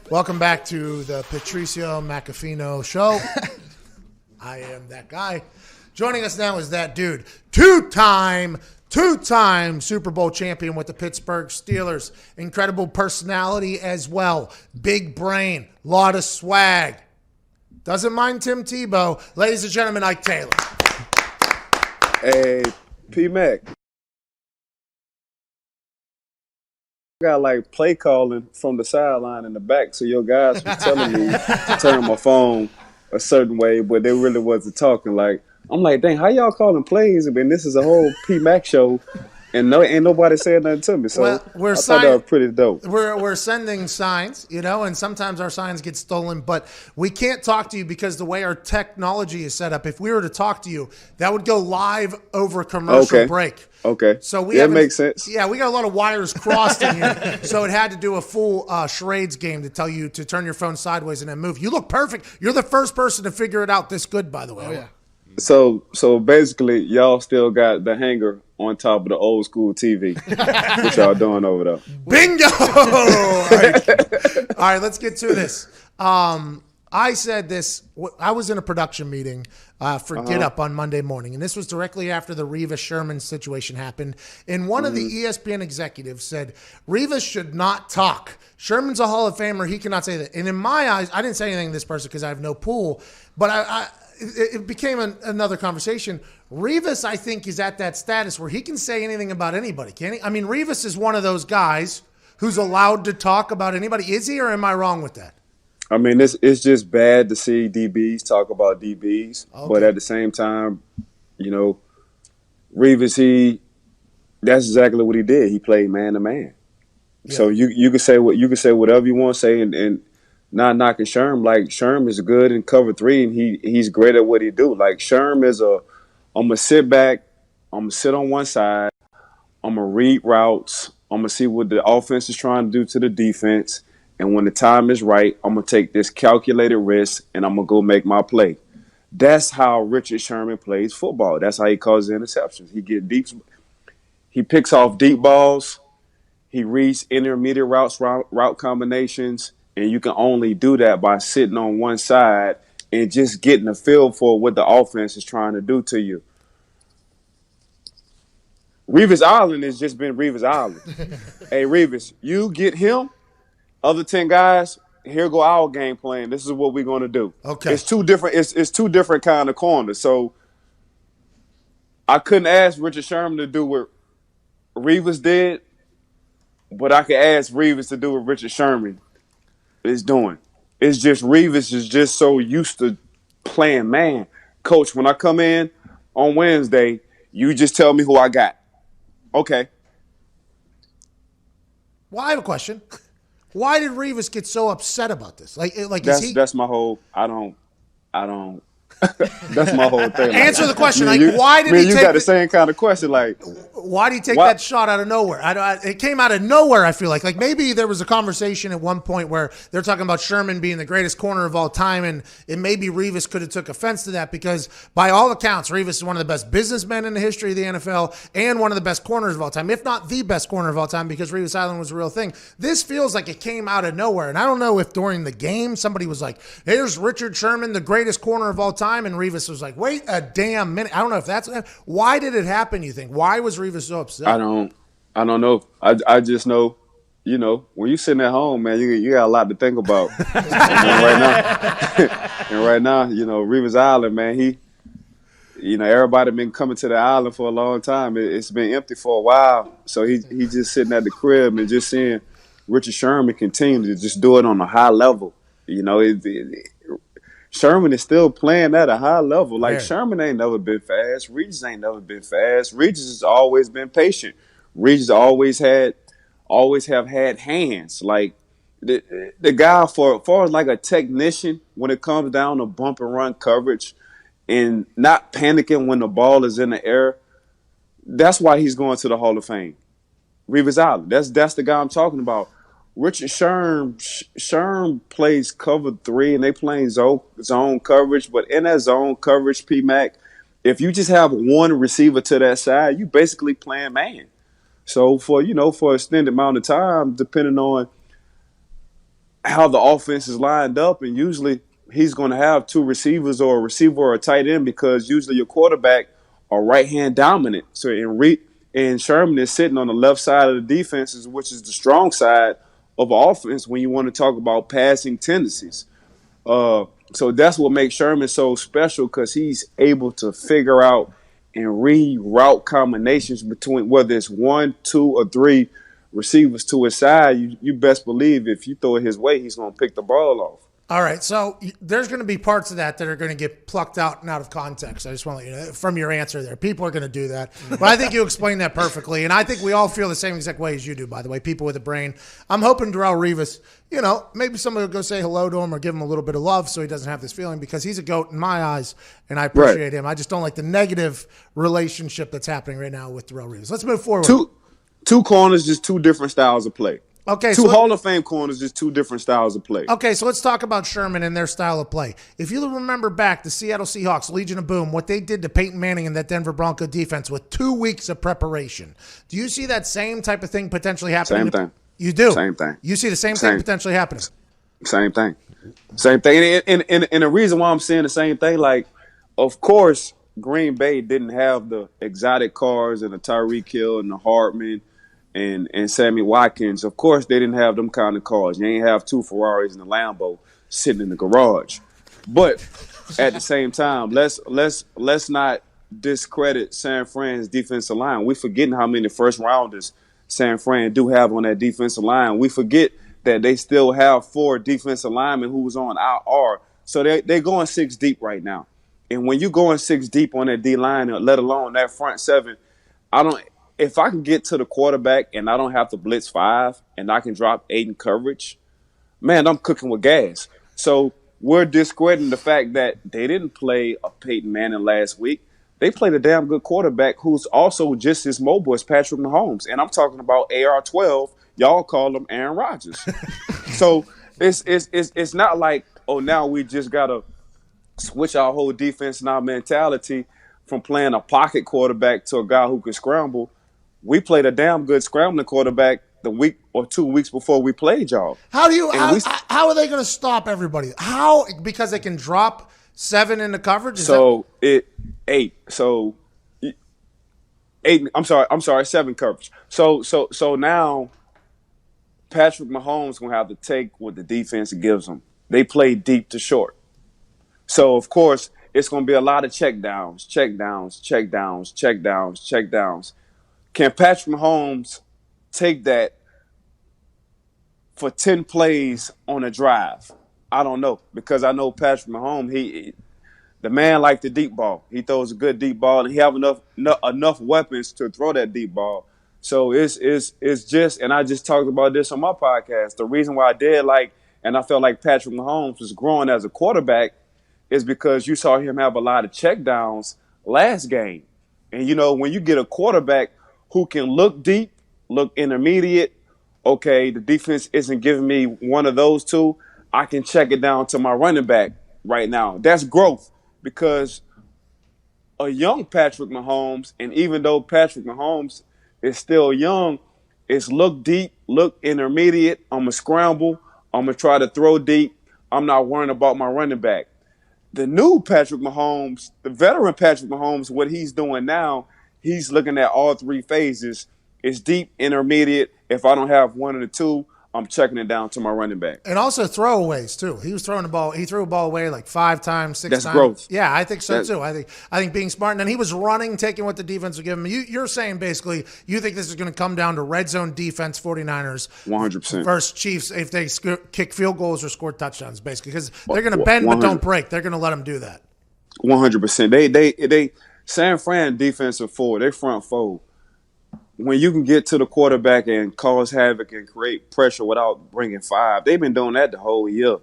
Welcome back to the Patricio McAfee Show. I am that guy. Joining us now is that dude, two-time Super Bowl champion with the Pittsburgh Steelers. Incredible personality as well. Big brain, lot of swag. Doesn't mind Tim Tebow. Ladies and gentlemen, Ike Taylor. Hey, P-Mac. Got like play calling from the sideline in the back, so your guys were telling me to turn my phone a certain way, but they really wasn't talking. Like, I'm like, dang, how y'all calling plays? I mean, this is a whole P-Mac show, and ain't nobody saying nothing to me. So I thought that was pretty dope. We're sending signs, and sometimes our signs get stolen, but we can't talk to you because the way our technology is set up, if we were to talk to you, that would go live over a commercial break. Okay. So that makes sense. Yeah, we got a lot of wires crossed in here, so it had to do a full charades game to tell you to turn your phone sideways and then move. You look perfect. You're the first person to figure it out this good, by the way. Oh, yeah. So basically, y'all still got the hanger on top of the old school TV. What y'all doing over there? Bingo! All right, let's get to this. I said this. I was in a production meeting for Get Up on Monday morning, and this was directly after the Revis Sherman situation happened. And one of the ESPN executives said, Revis should not talk. Sherman's a Hall of Famer. He cannot say that. And in my eyes, I didn't say anything to this person because I have no pool, but it became another conversation. Revis, I think, is at that status where he can say anything about anybody, can't he? I mean, Revis is one of those guys who's allowed to talk about anybody. Is he, or am I wrong with that? I mean, it's just bad to see DBs talk about DBs, but at the same time, Revis, that's exactly what he did. He played man to man. Yeah. So you can say whatever you want to say, and not knocking Sherm. Like, Sherm is good in cover 3, and he's great at what he do. Like, Sherm is I'm gonna sit back, I'm gonna sit on one side, I'm gonna read routes, I'm gonna see what the offense is trying to do to the defense. And when the time is right, I'm going to take this calculated risk and I'm going to go make my play. That's how Richard Sherman plays football. That's how he causes interceptions. He gets deep. He picks off deep balls. He reads intermediate route combinations. And you can only do that by sitting on one side and just getting a feel for what the offense is trying to do to you. Revis Island has just been Revis Island. Hey, Revis, you get him. Other 10 guys, here go our game plan. This is what we're going to do. Okay. It's two different kind of corners. So I couldn't ask Richard Sherman to do what Revis did, but I could ask Revis to do what Richard Sherman is doing. It's just Revis is just so used to playing man. Coach, when I come in on Wednesday, you just tell me who I got. Okay. Well, I have a question. Why did Revis get so upset about this? That's my whole. I don't. That's my whole thing. Answer the question. Why did he take? You got the same kind of question. Like, why did he take that shot out of nowhere? It came out of nowhere. I feel like maybe there was a conversation at one point where they're talking about Sherman being the greatest corner of all time, and maybe Revis could have took offense to that because, by all accounts, Revis is one of the best businessmen in the history of the NFL and one of the best corners of all time, if not the best corner of all time, because Revis Island was a real thing. This feels like it came out of nowhere, and I don't know if during the game somebody was like, "Here's Richard Sherman, the greatest corner of all time." And Revis was like, wait a damn minute. I don't know if that's – why did it happen, you think? Why was Revis so upset? I don't know. I just know, when you're sitting at home, man, you got a lot to think about. and right now, Revis Island, man, everybody been coming to the island for a long time. It's been empty for a while. So he just sitting at the crib and just seeing Richard Sherman continue to just do it on a high level. Sherman is still playing at a high level. Like, Sherman ain't never been fast. Regis ain't never been fast. Regis has always been patient. Regis always have had hands. Like, the guy, for far as like a technician, when it comes down to bump and run coverage and not panicking when the ball is in the air, that's why he's going to the Hall of Fame. Revis Island. That's the guy I'm talking about. Richard Sherm plays cover 3, and they playing zone coverage. But in that zone coverage, P-Mac, if you just have one receiver to that side, you basically playing man. So for an extended amount of time, depending on how the offense is lined up, and usually he's going to have two receivers or a receiver or a tight end because usually your quarterback are right-hand dominant. So and Sherman is sitting on the left side of the defenses, which is the strong side of offense when you want to talk about passing tendencies. So that's what makes Sherman so special because he's able to figure out and reroute combinations between whether it's 1, 2, or 3 receivers to his side. You best believe if you throw it his way, he's going to pick the ball off. All right, so there's going to be parts of that are going to get plucked out and out of context. I just want to let you know from your answer there. People are going to do that. But I think you explained that perfectly, and I think we all feel the same exact way as you do, by the way, people with a brain. I'm hoping Darrelle Revis, maybe somebody will go say hello to him or give him a little bit of love so he doesn't have this feeling because he's a GOAT in my eyes, and I appreciate him. I just don't like the negative relationship that's happening right now with Darrelle Revis. Let's move forward. Two corners, just two different styles of play. Okay, two Hall of Fame corners, just two different styles of play. Okay, so let's talk about Sherman and their style of play. If you remember back, the Seattle Seahawks, Legion of Boom, what they did to Peyton Manning and that Denver Bronco defense with 2 weeks of preparation. Do you see that same type of thing potentially happening? Same thing. You do? Same thing. You see the same thing potentially happening? Same thing. Same thing. And the reason why I'm saying the same thing, like, of course, Green Bay didn't have the exotic cars and the Tyreek Hill and the Hardman and Sammy Watkins. Of course, they didn't have them kind of cars. You ain't have 2 Ferraris and a Lambo sitting in the garage. But at the same time, let's not discredit San Fran's defensive line. We forgetting how many first rounders San Fran do have on that defensive line. We forget that they still have 4 defensive linemen who was on IR. So they're going 6 deep right now. And when you're going 6 deep on that D line, let alone that front 7, if I can get to the quarterback and I don't have to blitz 5 and I can drop 8 in coverage, man, I'm cooking with gas. So we're discrediting the fact that they didn't play a Peyton Manning last week. They played a damn good quarterback who's also just as mobile as Patrick Mahomes. And I'm talking about AR-12. Y'all call him Aaron Rodgers. So it's not like, now we just got to switch our whole defense and our mentality from playing a pocket quarterback to a guy who can scramble. We played a damn good scrambling quarterback the week or 2 weeks before we played y'all. How are they going to stop everybody? How? Because they can drop 7 into coverage? Eight. So 8. I'm sorry. 7 coverage. So now Patrick Mahomes gonna have to take what the defense gives him. They play deep to short. So of course it's gonna be a lot of check downs. Can Patrick Mahomes take that for 10 plays on a drive? I don't know, because I know Patrick Mahomes, the man likes the deep ball. He throws a good deep ball, and he have enough weapons to throw that deep ball. So it's just, and I just talked about this on my podcast. The reason why I did and I felt like Patrick Mahomes was growing as a quarterback is because you saw him have a lot of check downs last game. And when you get a quarterback who can look deep, look intermediate, okay, the defense isn't giving me one of those 2, I can check it down to my running back right now. That's growth, because a young Patrick Mahomes, and even though Patrick Mahomes is still young, it's look deep, look intermediate, I'm going to scramble, I'm going to try to throw deep, I'm not worrying about my running back. The new Patrick Mahomes, the veteran Patrick Mahomes, what he's doing now, he's looking at all 3 phases. It's deep, intermediate. If I don't have one of the 2, I'm checking it down to my running back. And also throwaways too. He was throwing the ball. He threw a ball away like 5 times, 6 times. That's growth. Yeah, I think so too. I think being smart. And then he was running, taking what the defense would give him. You're saying basically you think this is going to come down to red zone defense, 49ers 100% versus Chiefs if they kick field goals or score touchdowns, basically, because they're going to bend but don't break. They're going to let them do that. 100%. They San Fran defensive forward, they front four. When you can get to the quarterback and cause havoc and create pressure without bringing 5, they've been doing that the whole year,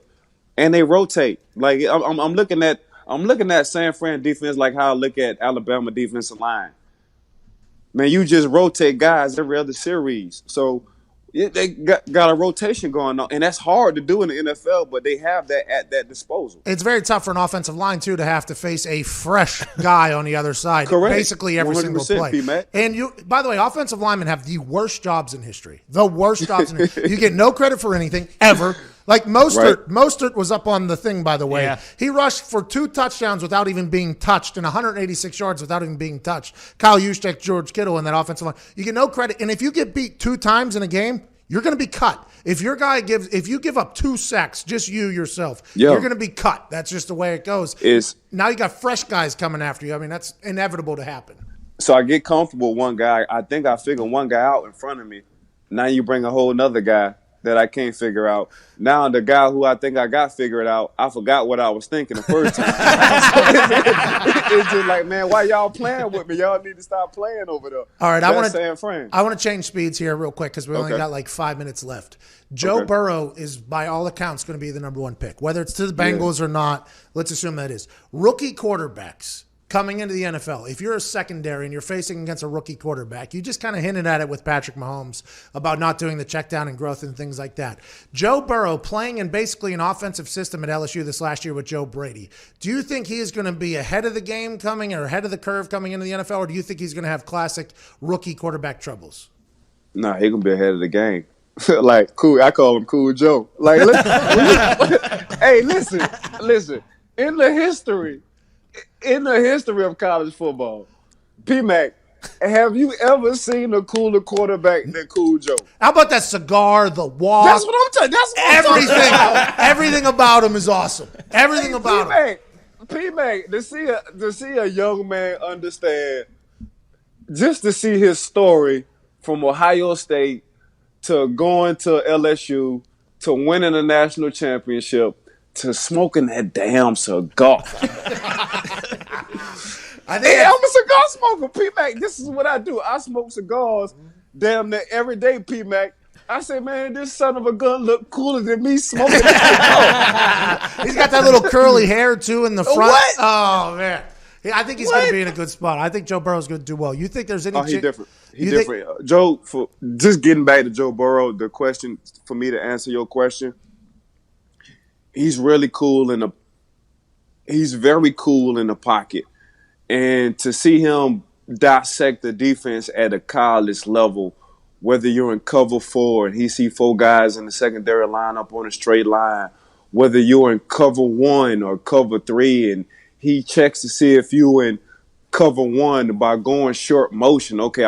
and they rotate. Like I'm looking at San Fran defense like how I look at Alabama defensive line. Man, you just rotate guys every other series, so they got a rotation going on, and that's hard to do in the NFL, but they have that at that disposal. It's very tough for an offensive line, too, to have to face a fresh guy on the other side. Correct. Basically every single play. P-Mac. And by the way, offensive linemen have the worst jobs in history. The worst jobs in history. You get no credit for anything, ever. Like Mostert, Right. Mostert was up on the thing, by the way. Yeah. He rushed for 2 touchdowns without even being touched and 186 yards without even being touched. Kyle Juszczyk, George Kittle in that offensive line. You get no credit. And if you get beat 2 times in a game, you're going to be cut. If you give up 2 sacks, just you yourself, you're going to be cut. That's just the way it goes. Now you got fresh guys coming after you. I mean, that's inevitable to happen. So I get comfortable with one guy. I think I figure one guy out in front of me. Now you bring a whole nother guy that I can't figure out. Now the guy who I think I got figured out, I forgot what I was thinking the first time. It's just like, man, why y'all playing with me? Y'all need to stop playing over there. All right, That's San Fran. I want to change speeds here real quick because we only got like 5 minutes left. Joe Burrow is, by all accounts, going to be the number 1 pick. Whether it's to the Bengals or not, let's assume that is. Rookie quarterbacks coming into the NFL, if you're a secondary and you're facing against a rookie quarterback, you just kind of hinted at it with Patrick Mahomes about not doing the check down and growth and things like that. Joe Burrow playing in basically an offensive system at LSU this last year with Joe Brady. Do you think he is going to be ahead of the game coming or ahead of the curve coming into the NFL, or do you think he's going to have classic rookie quarterback troubles? Nah, he going to be ahead of the game. Like, cool. I call him Cool Joe. Like, hey, listen. In the history of college football, P-Mac, have you ever seen a cooler quarterback than Cool Joe? How about that cigar, the walk? That's what I'm talking. That's what I'm talking about. Everything about him is awesome. Everything about him. P-Mac, to see a young man understand, just to see his story from Ohio State to going to LSU to winning a national championship to smoking that damn cigar. I'm a cigar smoker, P-Mac. This is what I do. I smoke cigars damn near every day, P-Mac. I say, man, this son of a gun look cooler than me smoking that cigar. He's got that little curly hair, too, in the front. What? Oh, man. I think he's going to be in a good spot. I think Joe Burrow's going to do well. You think there's any he's different. He's different. Joe, for just getting back to Joe Burrow, the question for me to answer your question, he's really cool he's very cool in the pocket. And to see him dissect the defense at a college level, whether you're in cover 4 and he see 4 guys in the secondary lineup on a straight line, whether you're in cover 1 or cover 3 and he checks to see if you in cover 1 by going short motion. Okay,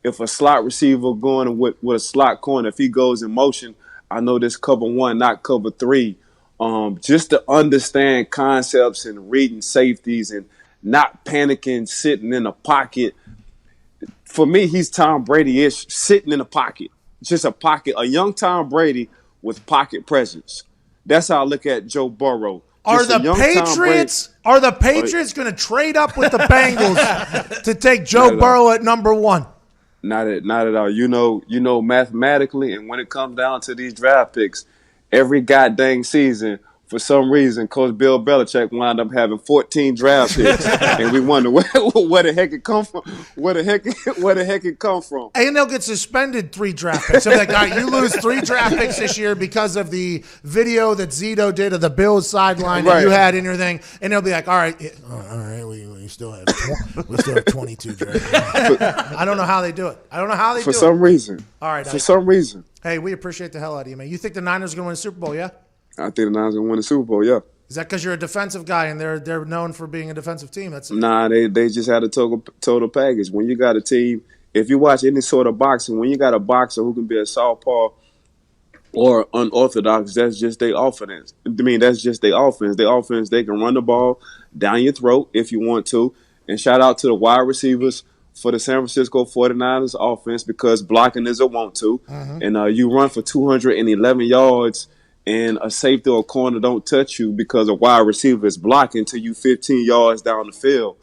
if a slot receiver going with a slot corner, if he goes in motion, I know this cover 1, not cover 3. Just to understand concepts and reading safeties and not panicking, sitting in a pocket. For me, he's Tom Brady-ish, sitting in a pocket. Just a pocket, a young Tom Brady with pocket presence. That's how I look at Joe Burrow. Are the Patriots going to trade up with the Bengals to take Joe Burrow at number 1? Not at all. You know, mathematically, and when it comes down to these draft picks, every goddamn season, for some reason, Coach Bill Belichick wound up having 14 draft picks, and we wonder where the heck it come from. Where the heck it come from? And they'll get suspended 3 draft picks. They'll be like, all right, you lose 3 draft picks this year because of the video that Zito did of the Bills sideline that you had in your thing, and they'll be like, all right, we still have 22 draft picks. I don't know how they do it. For some reason. All right, for some reason. Hey, we appreciate the hell out of you, man. You think the Niners are going to win a Super Bowl? Yeah. I think the Niners are going to win the Super Bowl, yeah. Is that because you're a defensive guy and they're known for being a defensive team? Nah, they just had a total package. When you got a team, if you watch any sort of boxing, when you got a boxer who can be a southpaw or unorthodox, that's just their offense. I mean, that's just their offense. Their offense, they can run the ball down your throat if you want to. And shout out to the wide receivers for the San Francisco 49ers offense because blocking is a want to. Mm-hmm. And you run for 211 yards and a safety or a corner don't touch you because a wide receiver is blocking till you 15 yards down the field.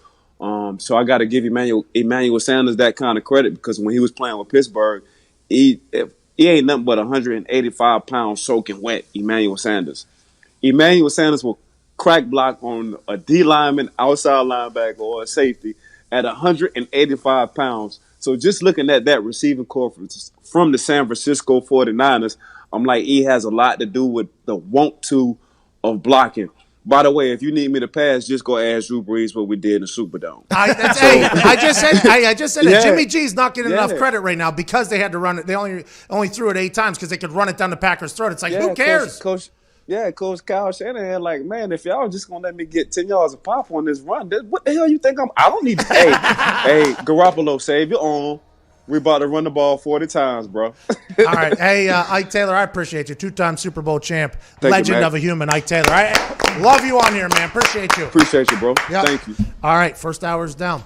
So I got to give Emmanuel Sanders that kind of credit because when he was playing with Pittsburgh, he ain't nothing but 185 pounds soaking wet, Emmanuel Sanders. Emmanuel Sanders will crack block on a D lineman, outside linebacker, or a safety at 185 pounds. So just looking at that receiving corps from the San Francisco 49ers, I'm like, he has a lot to do with the want to of blocking. By the way, if you need me to pass, just go ask Drew Brees what we did in the Superdome. I just said Yeah. that Jimmy G's not getting enough Yeah. credit right now because they had to run it. They only threw it 8 times because they could run it down the Packers' throat. It's like, who cares? Coach Kyle Shanahan, like, man, if y'all just gonna let me get 10 yards of pop on this run, what the hell you think I don't need. Hey, Garoppolo, save your own. We about to run the ball 40 times, bro. All right. Hey, Ike Taylor, I appreciate you. 2-time Super Bowl champ, Thank you, legend man. of a human, Ike Taylor. I love you on here, man. Appreciate you. Appreciate you, bro. Yep. Thank you. All right, first hour's down.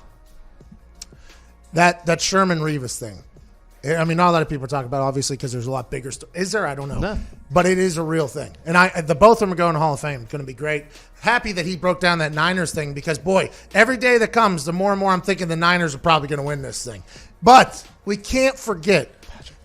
That Sherman Revis thing. I mean, not a lot of people are talking about it, obviously, because there's a lot bigger. Is there? I don't know. No. But it is a real thing. And the both of them are going to Hall of Fame. It's going to be great. Happy that he broke down that Niners thing because, boy, every day that comes, the more and more I'm thinking the Niners are probably going to win this thing. But we can't forget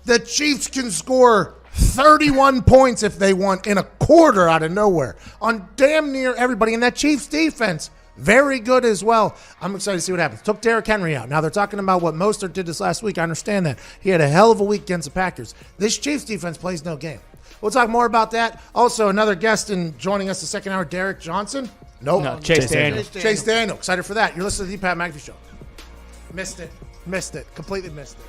the Chiefs can score 31 points if they want in a quarter out of nowhere on damn near everybody. And that Chiefs defense, very good as well. I'm excited to see what happens. Took Derrick Henry out. Now they're talking about what Mostert did this last week. I understand that. He had a hell of a week against the Packers. This Chiefs defense plays no game. We'll talk more about that. Also, another guest joining us the second hour, Derek Johnson. Nope. No, Chase Daniel. Chase Daniel. Excited for that. You're listening to the Pat McAfee Show. Missed it. Completely missed it.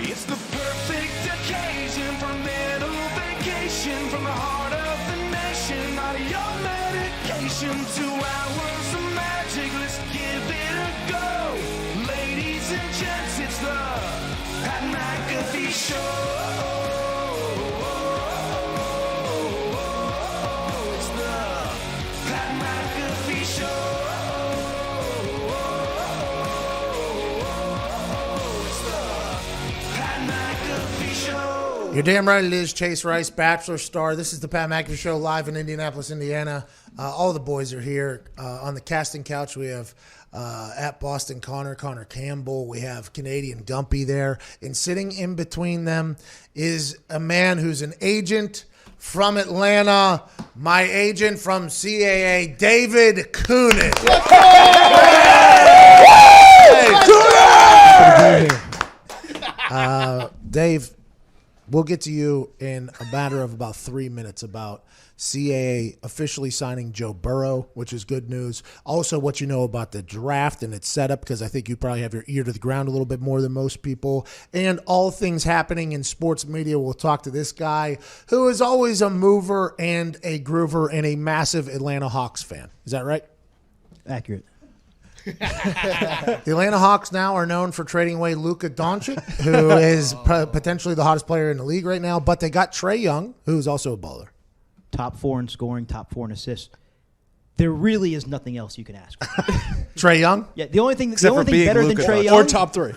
It's the perfect occasion for mental vacation from the heart of the nation. Not your medication, 2 hours of magic, let's give it a go. Ladies and gents, it's the Pat McAfee Show. It's the Pat McAfee Show. You're damn right it is. Chase Rice, Bachelor star. This is the Pat McAfee Show live in Indianapolis, Indiana. All the boys are here. On the casting couch, we have at Boston Connor Campbell. We have Canadian Gumpy there. And sitting in between them is a man who's an agent from Atlanta, my agent from CAA, David Coonan. Dave, we'll get to you in a matter of about 3 minutes about CAA officially signing Joe Burrow, which is good news. Also, what you know about the draft and its setup, because I think you probably have your ear to the ground a little bit more than most people. And all things happening in sports media. We'll talk to this guy who is always a mover and a groover and a massive Atlanta Hawks fan. Is that right? Accurate. The Atlanta Hawks now are known for trading away Luka Doncic, who is potentially the hottest player in the league right now. But they got Trae Young, who's also a baller. Top 4 in scoring, top 4 in assists. There really is nothing else you can ask for. Trae Young? Yeah, the only thing better than Trae Young or top 3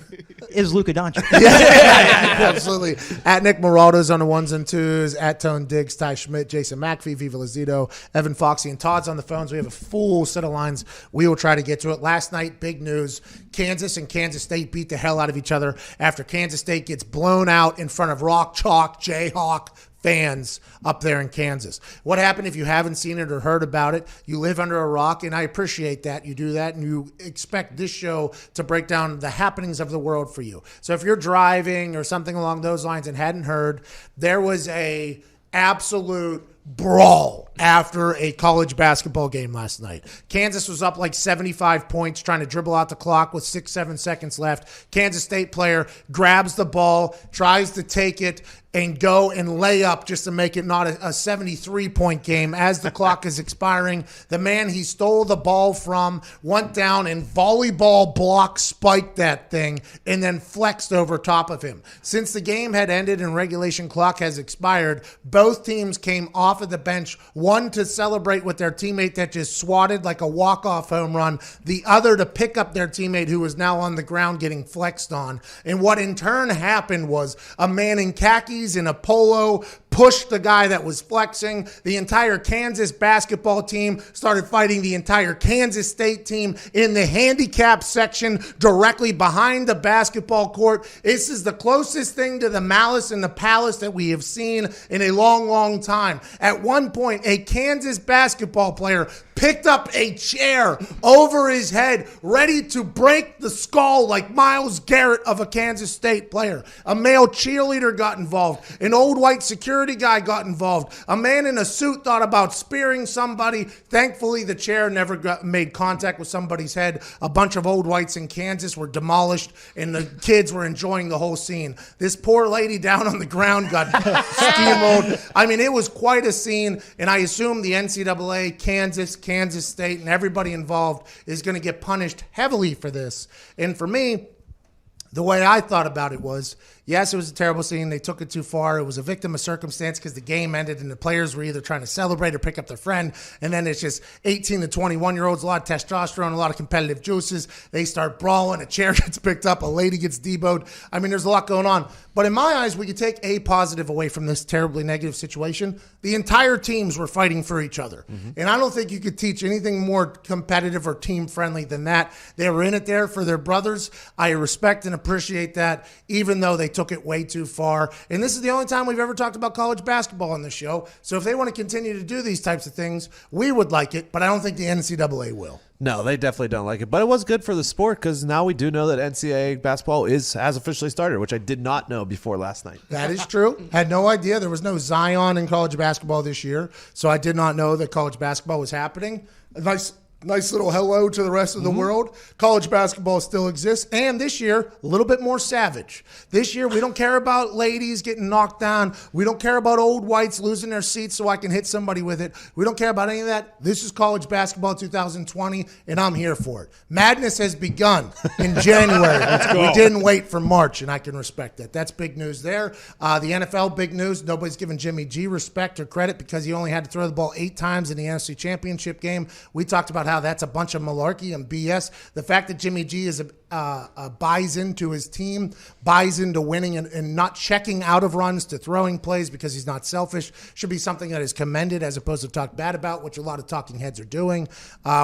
is Luka Doncic. Yeah, absolutely. At Nick Moraldo's on the 1s and 2s. At Tone Diggs, Ty Schmidt, Jason McAfee, Viva Lazito, Evan Foxy, and Todd's on the phones. We have a full set of lines. We will try to get to it. Last night, big news. Kansas and Kansas State beat the hell out of each other after Kansas State gets blown out in front of Rock Chalk Jayhawk fans up there in Kansas. What happened, if you haven't seen it or heard about it, you live under a rock, and I appreciate that you do that, and you expect this show to break down the happenings of the world for you. So if you're driving or something along those lines and hadn't heard, there was a absolute brawl after a college basketball game last night. Kansas was up like 75 points trying to dribble out the clock with 6-7 seconds left. Kansas State player grabs the ball, tries to take it and go and lay up just to make it not a 73-point game. As the clock is expiring, the man he stole the ball from went down and volleyball block spiked that thing and then flexed over top of him. Since the game had ended and regulation clock has expired, both teams came off of the bench, one to celebrate with their teammate that just swatted like a walk-off home run, the other to pick up their teammate who was now on the ground getting flexed on. And what in turn happened was a man in khakis in a polo pushed the guy that was flexing. The entire Kansas basketball team started fighting the entire Kansas State team in the handicap section directly behind the basketball court. This is the closest thing to the malice in the palace that we have seen in a long, long time. At one point, a Kansas basketball player picked up a chair over his head, ready to break the skull like Myles Garrett of a Kansas State player. A male cheerleader got involved. An old white security guy got involved. A man in a suit thought about spearing somebody. Thankfully, the chair never made contact with somebody's head. A bunch of old whites in Kansas were demolished, and the kids were enjoying the whole scene. This poor lady down on the ground got steamrolled. I mean, it was quite a scene, and I assume the NCAA, Kansas State, and everybody involved is going to get punished heavily for this. And for me, the way I thought about it was, yes, it was a terrible scene. They took it too far. It was a victim of circumstance because the game ended and the players were either trying to celebrate or pick up their friend. And then it's just 18 to 21-year-olds, a lot of testosterone, a lot of competitive juices. They start brawling. A chair gets picked up. A lady gets deboed. I mean, there's a lot going on. But in my eyes, we could take a positive away from this terribly negative situation. The entire teams were fighting for each other. Mm-hmm. And I don't think you could teach anything more competitive or team-friendly than that. They were in it there for their brothers. I respect and appreciate that, even though they took it way too far. And this is the only time we've ever talked about college basketball on this show. So if they want to continue to do these types of things, we would like it, but I don't think the NCAA will. No, they definitely don't like it. But it was good for the sport because now we do know that NCAA basketball has officially started, which I did not know before last night. That is true. Had no idea. There was no Zion in college basketball this year, so I did not know that college basketball was happening. Nice little hello to the rest of the world. College basketball still exists. And this year, a little bit more savage. This year, we don't care about ladies getting knocked down. We don't care about old whites losing their seats so I can hit somebody with it. We don't care about any of that. This is college basketball 2020, and I'm here for it. Madness has begun in January. We didn't wait for March, and I can respect that. That's big news there. The NFL, big news. Nobody's giving Jimmy G respect or credit because he only had to throw the ball 8 times in the NFC Championship game. We talked about how that's a bunch of malarkey and BS. The fact that Jimmy G is buys into his team, buys into winning and not checking out of runs to throwing plays because he's not selfish should be something that is commended as opposed to talked bad about, which a lot of talking heads are doing.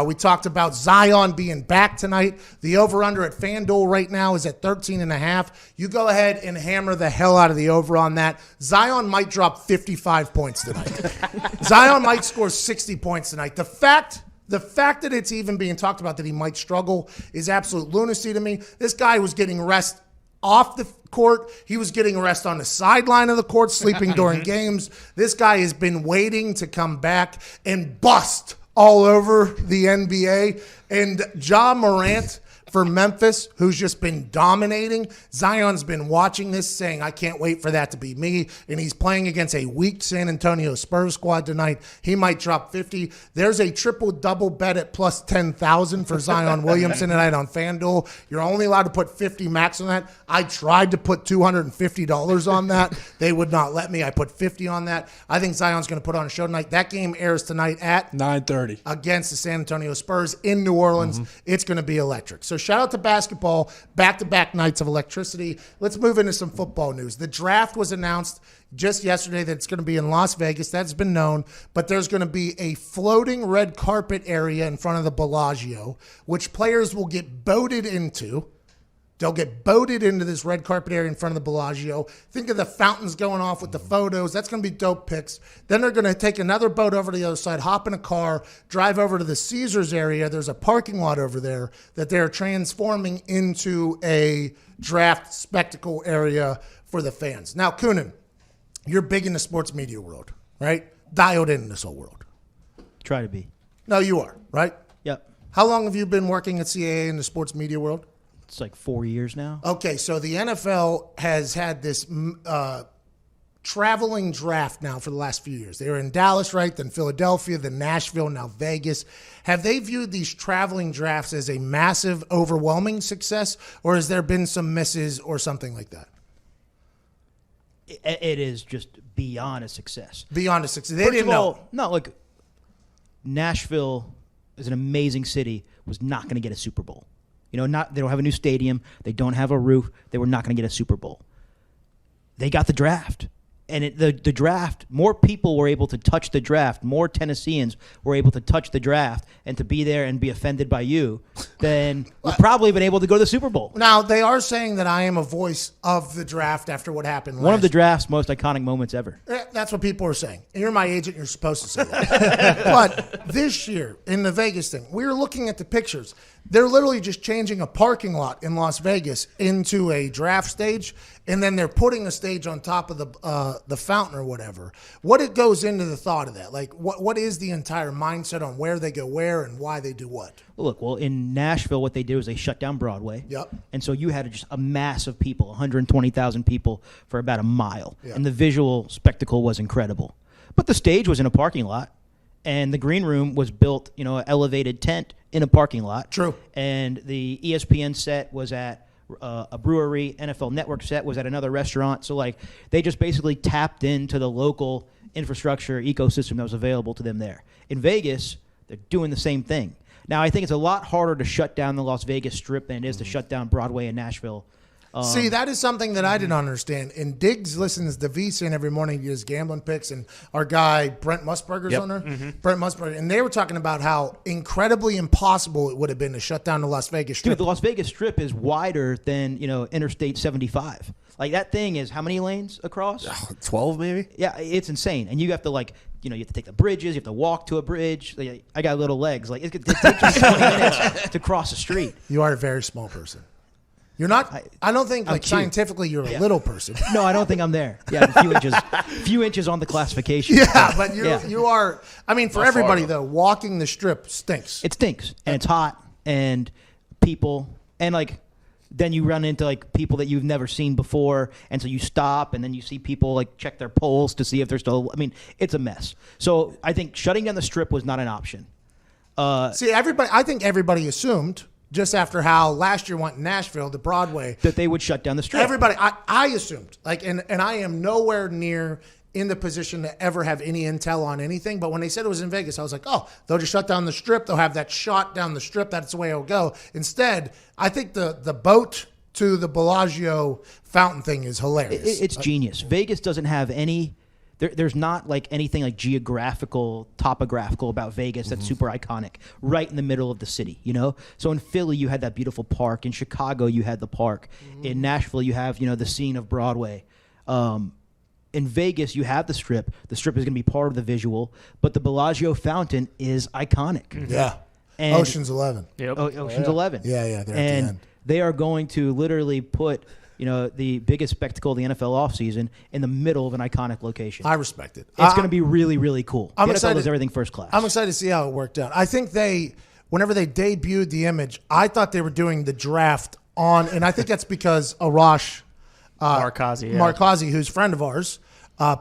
We talked about Zion being back tonight. The over-under at FanDuel right now is at 13.5. You go ahead and hammer the hell out of the over on that. Zion might drop 55 points tonight. Zion might score 60 points tonight. The fact that it's even being talked about that he might struggle is absolute lunacy to me. This guy was getting rest off the court. He was getting rest on the sideline of the court, sleeping during games. This guy has been waiting to come back and bust all over the NBA. And Ja Morant for Memphis, who's just been dominating. Zion's been watching this saying, I can't wait for that to be me. And he's playing against a weak San Antonio Spurs squad tonight. He might drop 50. There's a triple-double bet at plus 10,000 for Zion Williamson tonight on FanDuel. You're only allowed to put 50 max on that. I tried to put $250 on that. They would not let me. I put 50 on that. I think Zion's going to put on a show tonight. That game airs tonight at 9:30 against the San Antonio Spurs in New Orleans. It's going to be electric. So shout out to basketball, back-to-back nights of electricity. Let's move into some football news. The draft was announced just yesterday that it's going to be in Las Vegas. That's been known, but there's going to be a floating red carpet area in front of the Bellagio, which players will get boated into. They'll get boated into this red carpet area in front of the Bellagio. Think of the fountains going off with the photos. That's going to be dope pics. Then they're going to take another boat over to the other side, hop in a car, drive over to the Caesars area. There's a parking lot over there that they're transforming into a draft spectacle area for the fans. Now, Coonan, you're big in the sports media world, right? Dialed in this whole world. Try to be. No, you are, right? Yep. How long have you been working at CAA in the sports media world? It's like 4 years now. Okay, so the NFL has had this traveling draft now for the last few years. They were in Dallas, right? Then Philadelphia, then Nashville, now Vegas. Have they viewed these traveling drafts as a massive, overwhelming success, or has there been some misses or something like that? It is just beyond a success. Beyond a success. They First didn't of all, know. No, look, Nashville is an amazing city, was not going to get a Super Bowl. You know, they don't have a new stadium. They don't have a roof. They were not going to get a Super Bowl. They got the draft. And the draft, more people were able to touch the draft. More Tennesseans were able to touch the draft and to be there and be offended by you than would probably been able to go to the Super Bowl. Now, they are saying that I am a voice of the draft after what happened One of the draft's most iconic moments ever. That's what people are saying. You're my agent. You're supposed to say that. But this year in the Vegas thing, we were looking at the pictures. They're literally just changing a parking lot in Las Vegas into a draft stage, and then they're putting a stage on top of the fountain or whatever. What it goes into the thought of that? Like, what is the entire mindset on where they go where and why they do what? Well, in Nashville, what they did was they shut down Broadway. Yep. And so you had just a mass of people, 120,000 people for about a mile. Yep. And the visual spectacle was incredible. But the stage was in a parking lot, and the green room was built, an elevated tent in a parking lot. True. And the ESPN set was at a brewery. NFL Network set was at another restaurant. So, they just basically tapped into the local infrastructure ecosystem that was available to them there. In Vegas, they're doing the same thing. Now, I think it's a lot harder to shut down the Las Vegas Strip than it is to shut down Broadway and Nashville. See, that is something that I didn't understand. And Diggs listens to VSiN every morning. He does gambling picks. And our guy, Brent Musburger's on there. Brent Musburger. And they were talking about how incredibly impossible it would have been to shut down the Las Vegas Strip. Dude, the Las Vegas Strip is wider than, Interstate 75. That thing is how many lanes across? 12 maybe? Yeah, it's insane. And you have to, you have to take the bridges. You have to walk to a bridge. I got little legs. It takes you 20 minutes to cross the street. You are a very small person. You're not. I don't think I'm like cute. scientifically you're a little person. No, I don't think I'm there. Yeah, a few inches on the classification. Yeah, but you are. I mean, for everybody though, walking the strip stinks. It stinks, and it's hot, and people, and like then you run into like people that you've never seen before, and so you stop, and then you see people like check their polls to see if they're still. I mean, it's a mess. So I think shutting down the strip was not an option. See, everybody. I think everybody assumed. Just after how last year went in Nashville to Broadway, that they would shut down the strip. Everybody, I assumed, like, and I am nowhere near in the position to ever have any intel on anything. But when they said it was in Vegas, I was like, oh, they'll just shut down the strip. They'll have that shot down the strip. That's the way it'll go. Instead, I think the boat to the Bellagio fountain thing is hilarious. It's genius. Vegas doesn't have any. There's not like anything like topographical about Vegas that's super iconic. Right in the middle of the city, you know. So in Philly, you had that beautiful park. In Chicago, you had the park. In Nashville, you have the scene of Broadway. In Vegas, you have the Strip. The Strip is going to be part of the visual, but the Bellagio fountain is iconic. Yeah, and Ocean's 11. Yep. Ocean's 11. Yeah. They're at the end. They are going to literally put. The biggest spectacle of the NFL offseason in the middle of an iconic location. I respect it. It's going to be really, really cool. I'm the NFL excited. does everything first class. I'm excited to see how it worked out. I think whenever they debuted the image, I thought they were doing the draft on, and I think that's because Arash Markazi, who's a friend of ours,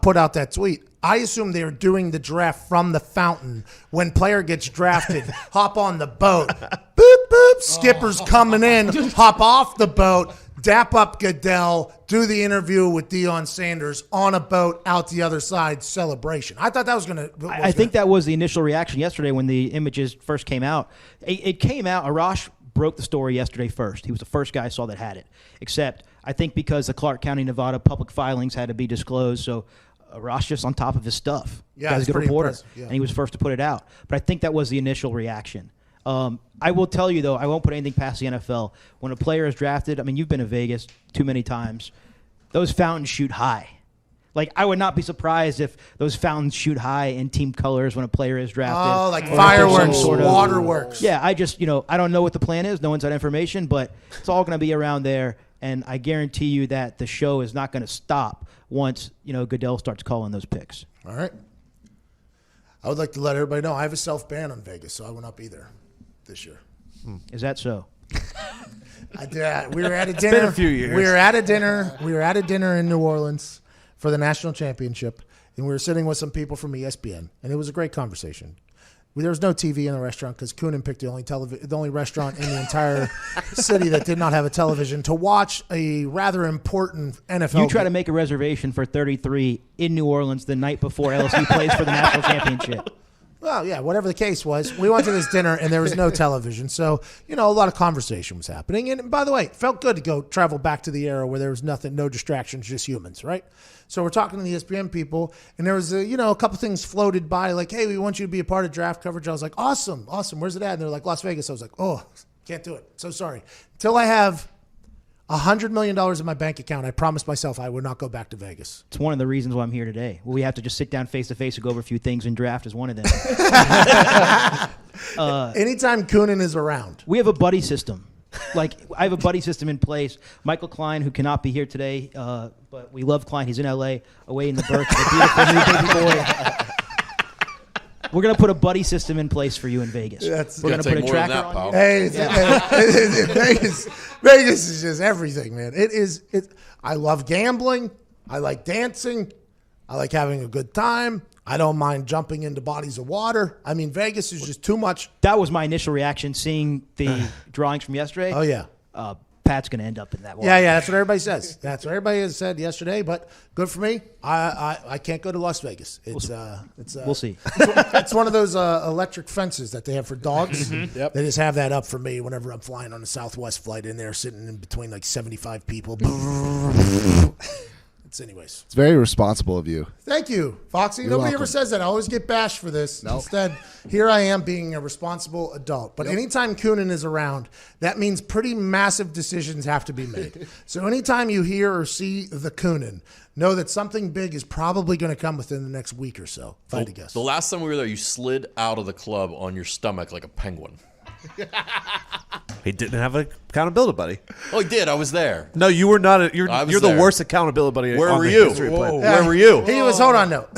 put out that tweet. I assume they were doing the draft from the fountain. When player gets drafted, hop on the boat. Boop, boop. Skipper's coming in. Hop off the boat. Dap up Goodell. Do the interview with Deion Sanders on a boat out the other side. Celebration. I thought that was going to. I think that was the initial reaction yesterday when the images first came out. It came out. Arash broke the story yesterday first. He was the first guy I saw that had it. Except I think because the Clark County, Nevada public filings had to be disclosed, so Arash just on top of his stuff. Yeah, he's a good reporter, yeah. and he was first to put it out. But I think that was the initial reaction. I will tell you, though, I won't put anything past the NFL. When a player is drafted, I mean, you've been to Vegas too many times. Those fountains shoot high. Like, I would not be surprised if those fountains shoot high in team colors when a player is drafted. Oh, like fireworks, waterworks. Yeah, I just, I don't know what the plan is. No inside information, but it's all going to be around there. And I guarantee you that the show is not going to stop once, Goodell starts calling those picks. All right. I would like to let everybody know I have a self-ban on Vegas, so I will not be there this year. Is that so? I did. We were at a dinner. It's been a few years. We were at a dinner in New Orleans for the national championship, and we were sitting with some people from ESPN, and it was a great conversation. There was no TV in the restaurant because Coonan picked the only restaurant in the entire city that did not have a television to watch a rather important NFL. You try to make a reservation for 33 in New Orleans the night before LSU plays for the national championship. Well, yeah, whatever the case was, we went to this dinner and there was no television. So, a lot of conversation was happening. And by the way, it felt good to go travel back to the era where there was nothing, no distractions, just humans, right? So we're talking to the ESPN people, and there was, a couple things floated by, like, hey, we want you to be a part of draft coverage. I was like, awesome. Where's it at? And they're like, Las Vegas. I was like, oh, can't do it. So sorry. Until I have $100 million in my bank account, I promised myself I would not go back to Vegas. It's one of the reasons why I'm here today. We have to just sit down face to face and go over a few things, and draft is one of them. Anytime Coonan is around. We have a buddy system. Like, I have a buddy system in place. Michael Klein, who cannot be here today, but we love Klein. He's in L.A., away in the birth of a beautiful new baby boy. We're going to put a buddy system in place for you in Vegas. We're going to put a tracker on you. Hey, Vegas is just everything, man. I love gambling. I like dancing. I like having a good time. I don't mind jumping into bodies of water. I mean, Vegas is just too much. That was my initial reaction seeing the drawings from yesterday. Oh, yeah. Pat's going to end up in that water. Yeah, that's what everybody says. That's what everybody has said yesterday, but good for me. I can't go to Las Vegas. We'll see. It's one of those electric fences that they have for dogs. Mm-hmm. Yep. They just have that up for me whenever I'm flying on a Southwest flight in there, sitting in between like 75 people. Anyways. It's very responsible of you. Thank you, Foxy. You're Nobody welcome. ever says that. I always get bashed for this. Nope. Instead, here I am being a responsible adult. But anytime Coonan is around, that means pretty massive decisions have to be made. So anytime you hear or see the Coonan, know that something big is probably going to come within the next week or so, if I had to guess. The last time we were there, you slid out of the club on your stomach like a penguin. He didn't have an accountability buddy. Oh, he did. I was there. No, you were not. You're I was the there. worst accountability buddy. Where on were the you? history of the planet. Where were you? He was, hold on, no.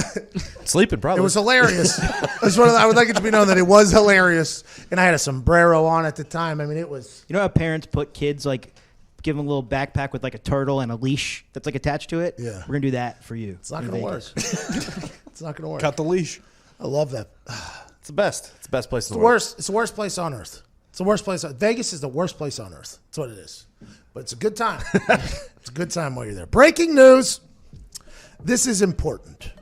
Sleeping, probably. It was hilarious. I would like it to be known that it was hilarious. And I had a sombrero on at the time. I mean, it was. You know how parents put kids, like, give them a little backpack with, like, a turtle and a leash that's, like, attached to it? Yeah. We're going to do that for you. It's not going to work. It's not going to work. Cut the leash. I love that. It's the best. It's the best place in It's the world. worst. It's the worst place on earth. It's the worst place. Vegas is the worst place on earth. That's what it is. But it's a good time. It's a good time while you're there. Breaking news. This is important.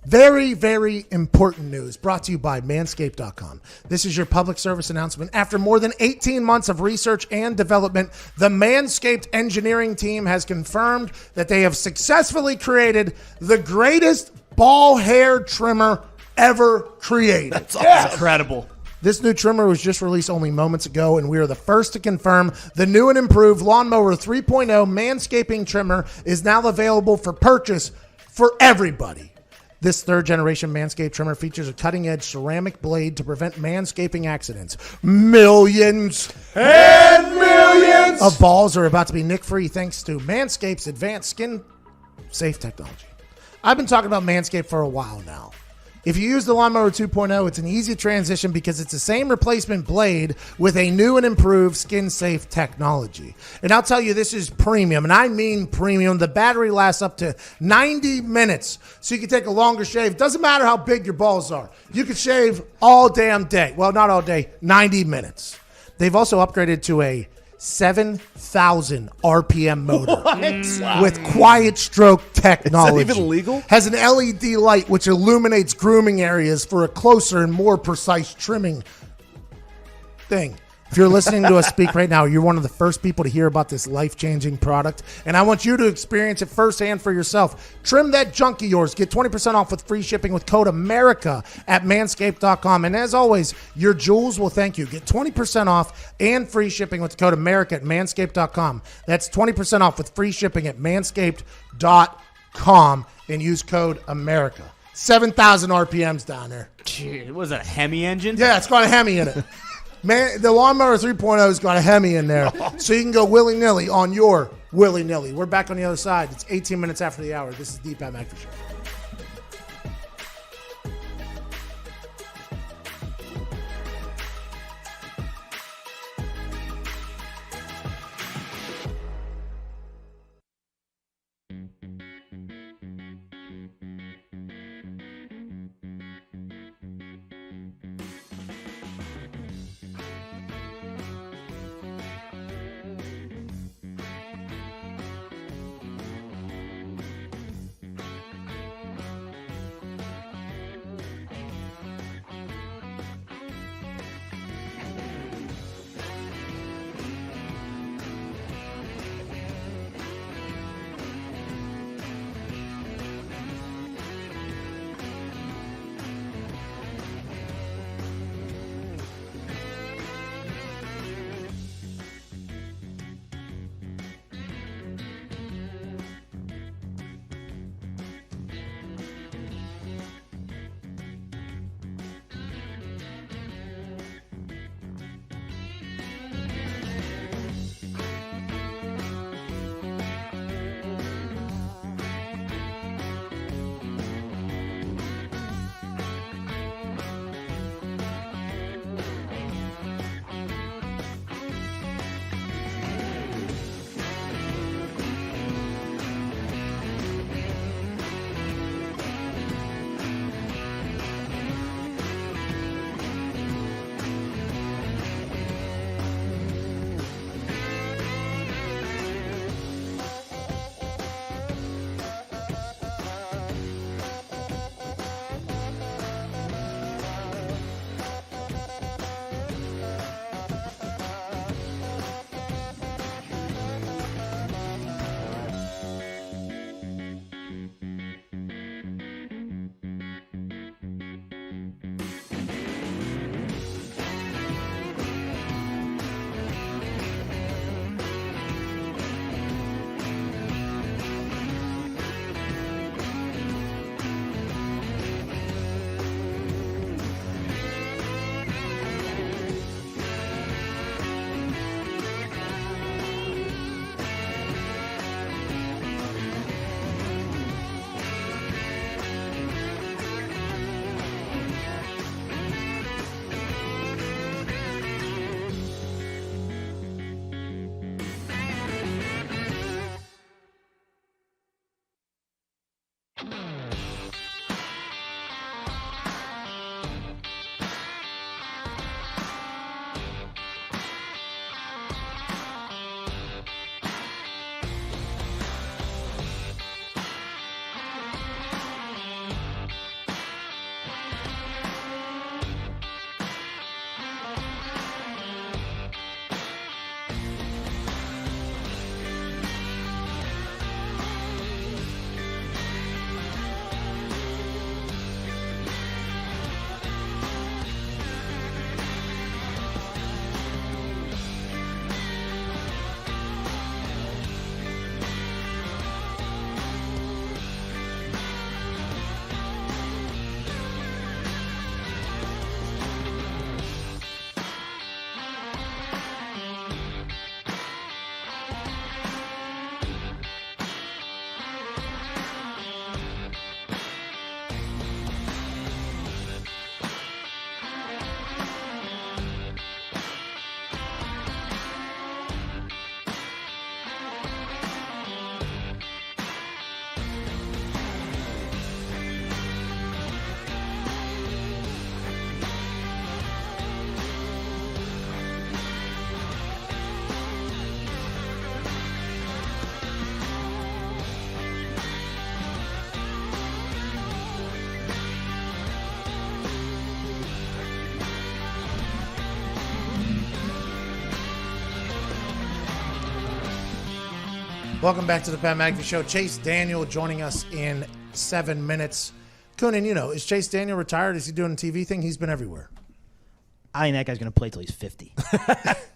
Very, very important news brought to you by Manscaped.com. This is your public service announcement. After more than 18 months of research and development, the Manscaped engineering team has confirmed that they have successfully created the greatest ball hair trimmer ever created. That's awesome. Incredible. This new trimmer was just released only moments ago, and we are the first to confirm the new and improved Lawnmower 3.0 manscaping trimmer is now available for purchase for everybody. This third-generation Manscaped trimmer features a cutting-edge ceramic blade to prevent manscaping accidents. Millions and millions of balls are about to be nick-free thanks to Manscaped's advanced skin-safe technology. I've been talking about Manscaped for a while now. If you use the Lawnmower 2.0, it's an easy transition because it's the same replacement blade with a new and improved skin-safe technology. And I'll tell you, this is premium, and I mean premium. The battery lasts up to 90 minutes, so you can take a longer shave. Doesn't matter how big your balls are. You can shave all damn day. Well, not all day, 90 minutes. They've also upgraded to a 7,000 RPM motor with quiet stroke technology. Is that even legal? Has an LED light which illuminates grooming areas for a closer and more precise trimming thing. If you're listening to us speak right now, you're one of the first people to hear about this life-changing product, and I want you to experience it firsthand for yourself. Trim that junk of yours. Get 20% off with free shipping with code AMERICA at manscaped.com. And as always, your jewels will thank you. Get 20% off and free shipping with code AMERICA at manscaped.com. That's 20% off with free shipping at manscaped.com and use code AMERICA. 7,000 RPMs down there. Gee, was that a Hemi engine? Yeah, it's got a Hemi in it. Man, the Lawnmower 3.0 has got a Hemi in there, so you can go willy-nilly on your willy-nilly. We're back on the other side. It's 18 minutes after the hour. This is the Pat McAfee Show. Welcome back to the Pat McAfee Show. Chase Daniel joining us in 7 minutes. Coonan, is Chase Daniel retired? Is he doing a TV thing? He's been everywhere. I think that guy's going to play till he's 50.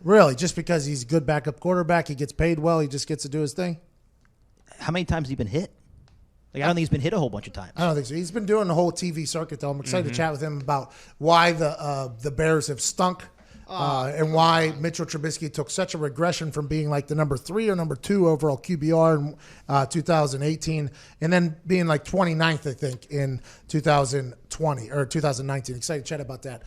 Really? Just because he's a good backup quarterback, he gets paid well, he just gets to do his thing? How many times has he been hit? I don't think he's been hit a whole bunch of times. I don't think so. He's been doing the whole TV circuit, though. I'm excited to chat with him about why the Bears have stunk and why Mitchell Trubisky took such a regression from being like the number 3 or number 2 overall QBR in 2018 and then being like 29th, I think, in 2020 or 2019. Excited to chat about that.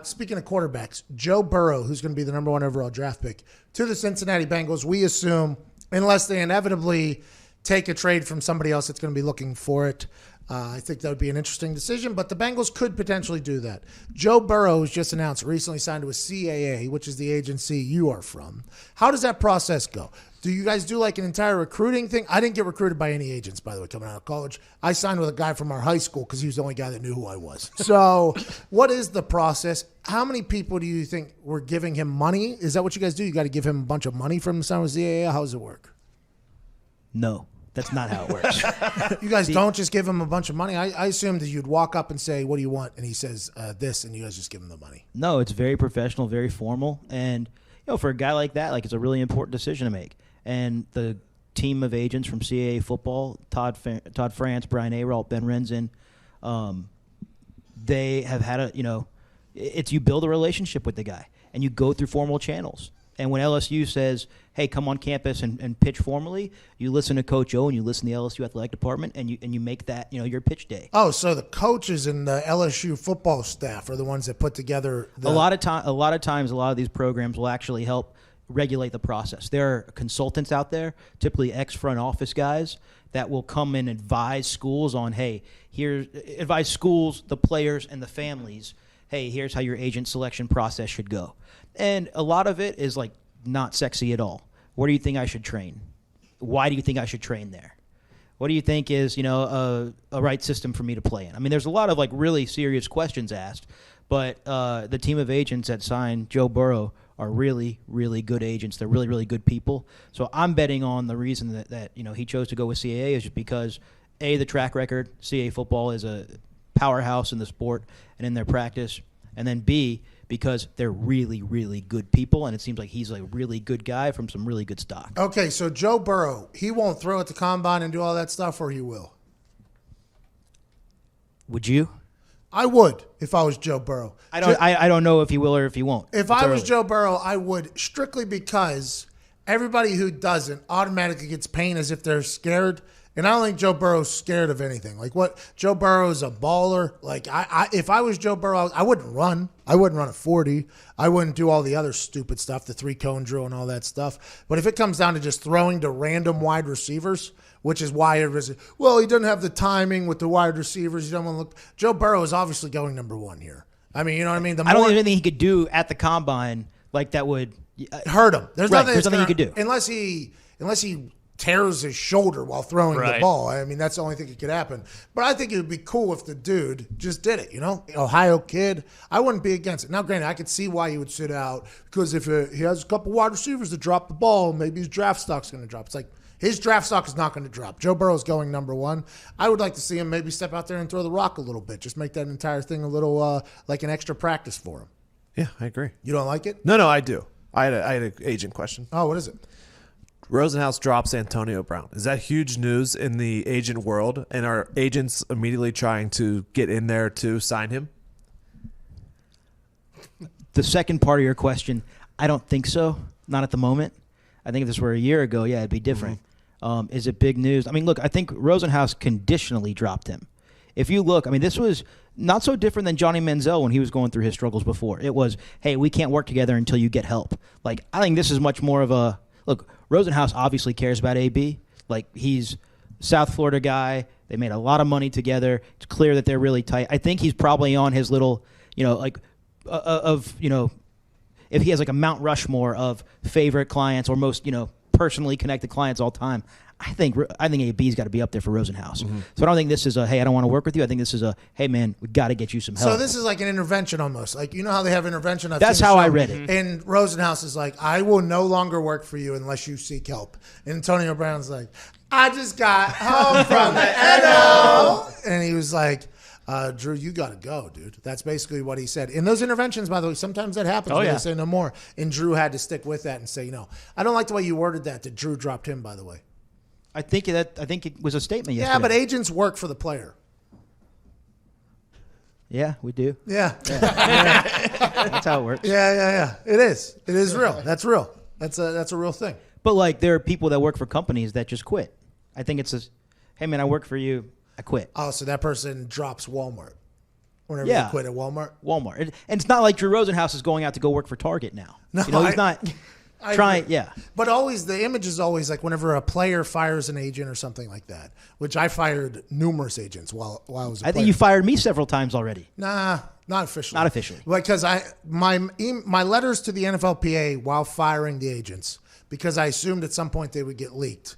Speaking of quarterbacks, Joe Burrow, who's going to be the number 1 overall draft pick, to the Cincinnati Bengals, we assume, unless they inevitably take a trade from somebody else that's going to be looking for it. I think that would be an interesting decision, but the Bengals could potentially do that. Joe Burrow was just announced recently signed with CAA, which is the agency you are from. How does that process go? Do you guys do like an entire recruiting thing? I didn't get recruited by any agents, by the way, coming out of college. I signed with a guy from our high school because he was the only guy that knew who I was. So what is the process? How many people do you think were giving him money? Is that what you guys do? You got to give him a bunch of money from the sign with CAA? How does it work? No. That's not how it works. You guys don't just give him a bunch of money? I assumed that you'd walk up and say, what do you want? And he says this, and you guys just give him the money. No, it's very professional, very formal. And, for a guy like that, it's a really important decision to make. And the team of agents from CAA football, Todd France, Brian Ayrault, Ben Renzen, they have had it's you build a relationship with the guy, and you go through formal channels. And when LSU says, hey, come on campus and pitch formally, you listen to Coach O and you listen to the LSU athletic department and you make that, your pitch day. Oh, so the coaches and the LSU football staff are the ones that put together a lot of times a lot of these programs will actually help regulate the process. There are consultants out there, typically ex-front office guys, that will come and advise schools on, advise schools, the players, and the families, hey, here's how your agent selection process should go. And a lot of it is not sexy at all. Where do you think I should train? Why do you think I should train there? What do you think is, a right system for me to play in? I mean, there's a lot of really serious questions asked, but the team of agents that signed Joe Burrow are really, really good agents. They're really, really good people. So I'm betting on the reason that he chose to go with CAA is just because, A, the track record. CAA football is a powerhouse in the sport and in their practice. And then B, because they're really, really good people, and it seems like he's a really good guy from some really good stock. Okay, so Joe Burrow, he won't throw at the combine and do all that stuff, or he will? Would you? I would if I was Joe Burrow. I don't know if he will or if he won't. If I was Joe Burrow, I would, strictly because everybody who doesn't automatically gets pain as if they're scared. And I don't think Joe Burrow's scared of anything. Joe Burrow is a baller. If I was Joe Burrow, I wouldn't run. I wouldn't run a 40. I wouldn't do all the other stupid stuff, the 3-cone drill and all that stuff. But if it comes down to just throwing to random wide receivers, which is why he doesn't have the timing with the wide receivers. He doesn't want to look. Joe Burrow is obviously going number 1 here. I mean, you know what I mean? I don't even think he could do at the combine that would hurt him. There's nothing he could do unless he tears his shoulder while throwing the ball. I mean, that's the only thing that could happen. But I think it would be cool if the dude just did it, Ohio kid. I wouldn't be against it. Now, granted, I could see why he would sit out because if he has a couple wide receivers that drop the ball, maybe his draft stock's going to drop. It's his draft stock is not going to drop. Joe Burrow's going number 1. I would like to see him maybe step out there and throw the rock a little bit. Just make that entire thing a little like an extra practice for him. Yeah, I agree. You don't like it? No, I do. I had an agent question. Oh, what is it? Rosenhaus drops Antonio Brown. Is that huge news in the agent world? And are agents immediately trying to get in there to sign him? The second part of your question, I don't think so. Not at the moment. I think if this were a year ago, it'd be different. Is it big news? I mean, look, I think Rosenhaus conditionally dropped him. If you look, this was not so different than Johnny Manziel when he was going through his struggles before. It was, hey, we can't work together until you get help. I think this is much more of a, look, Rosenhaus obviously cares about AB. He's South Florida guy. They made a lot of money together. It's clear that they're really tight. I think he's probably on his little, if he has a Mount Rushmore of favorite clients or most, personally connect to clients all the time. I think AB's got to be up there for Rosenhaus. So I don't think this is a, hey, I don't want to work with you. I think this is a, hey, man, we got to get you some help. So this is like an intervention almost. Like, you know how they have intervention? That's how I read it. And Rosenhaus is like, I will no longer work for you unless you seek help. And Antonio Brown's like, I just got home from the NO. And he was like, Drew, you got to go, dude. That's basically what he said. In those interventions, by the way, sometimes that happens. They say no more. And Drew had to stick with that and say, I don't like the way you worded that Drew dropped him, by the way. I think it was a statement yesterday. Yeah, but agents work for the player. Yeah, we do. Yeah. That's how it works. Yeah. It is. It is real. That's real. That's a real thing. But like, there are people that work for companies that just quit. I think it's a, hey man, I work for you. I quit. Oh, so that person drops Walmart. Whenever they quit at Walmart. And it's not like Drew Rosenhaus is going out to go work for Target now. No, he's not. Trying, But always, the image is always like whenever a player fires an agent or something like that, which I fired numerous agents while I was a player. I think you fired me several times already. Nah, not officially. Not officially. Because my letters to the NFLPA while firing the agents, because I assumed at some point they would get leaked.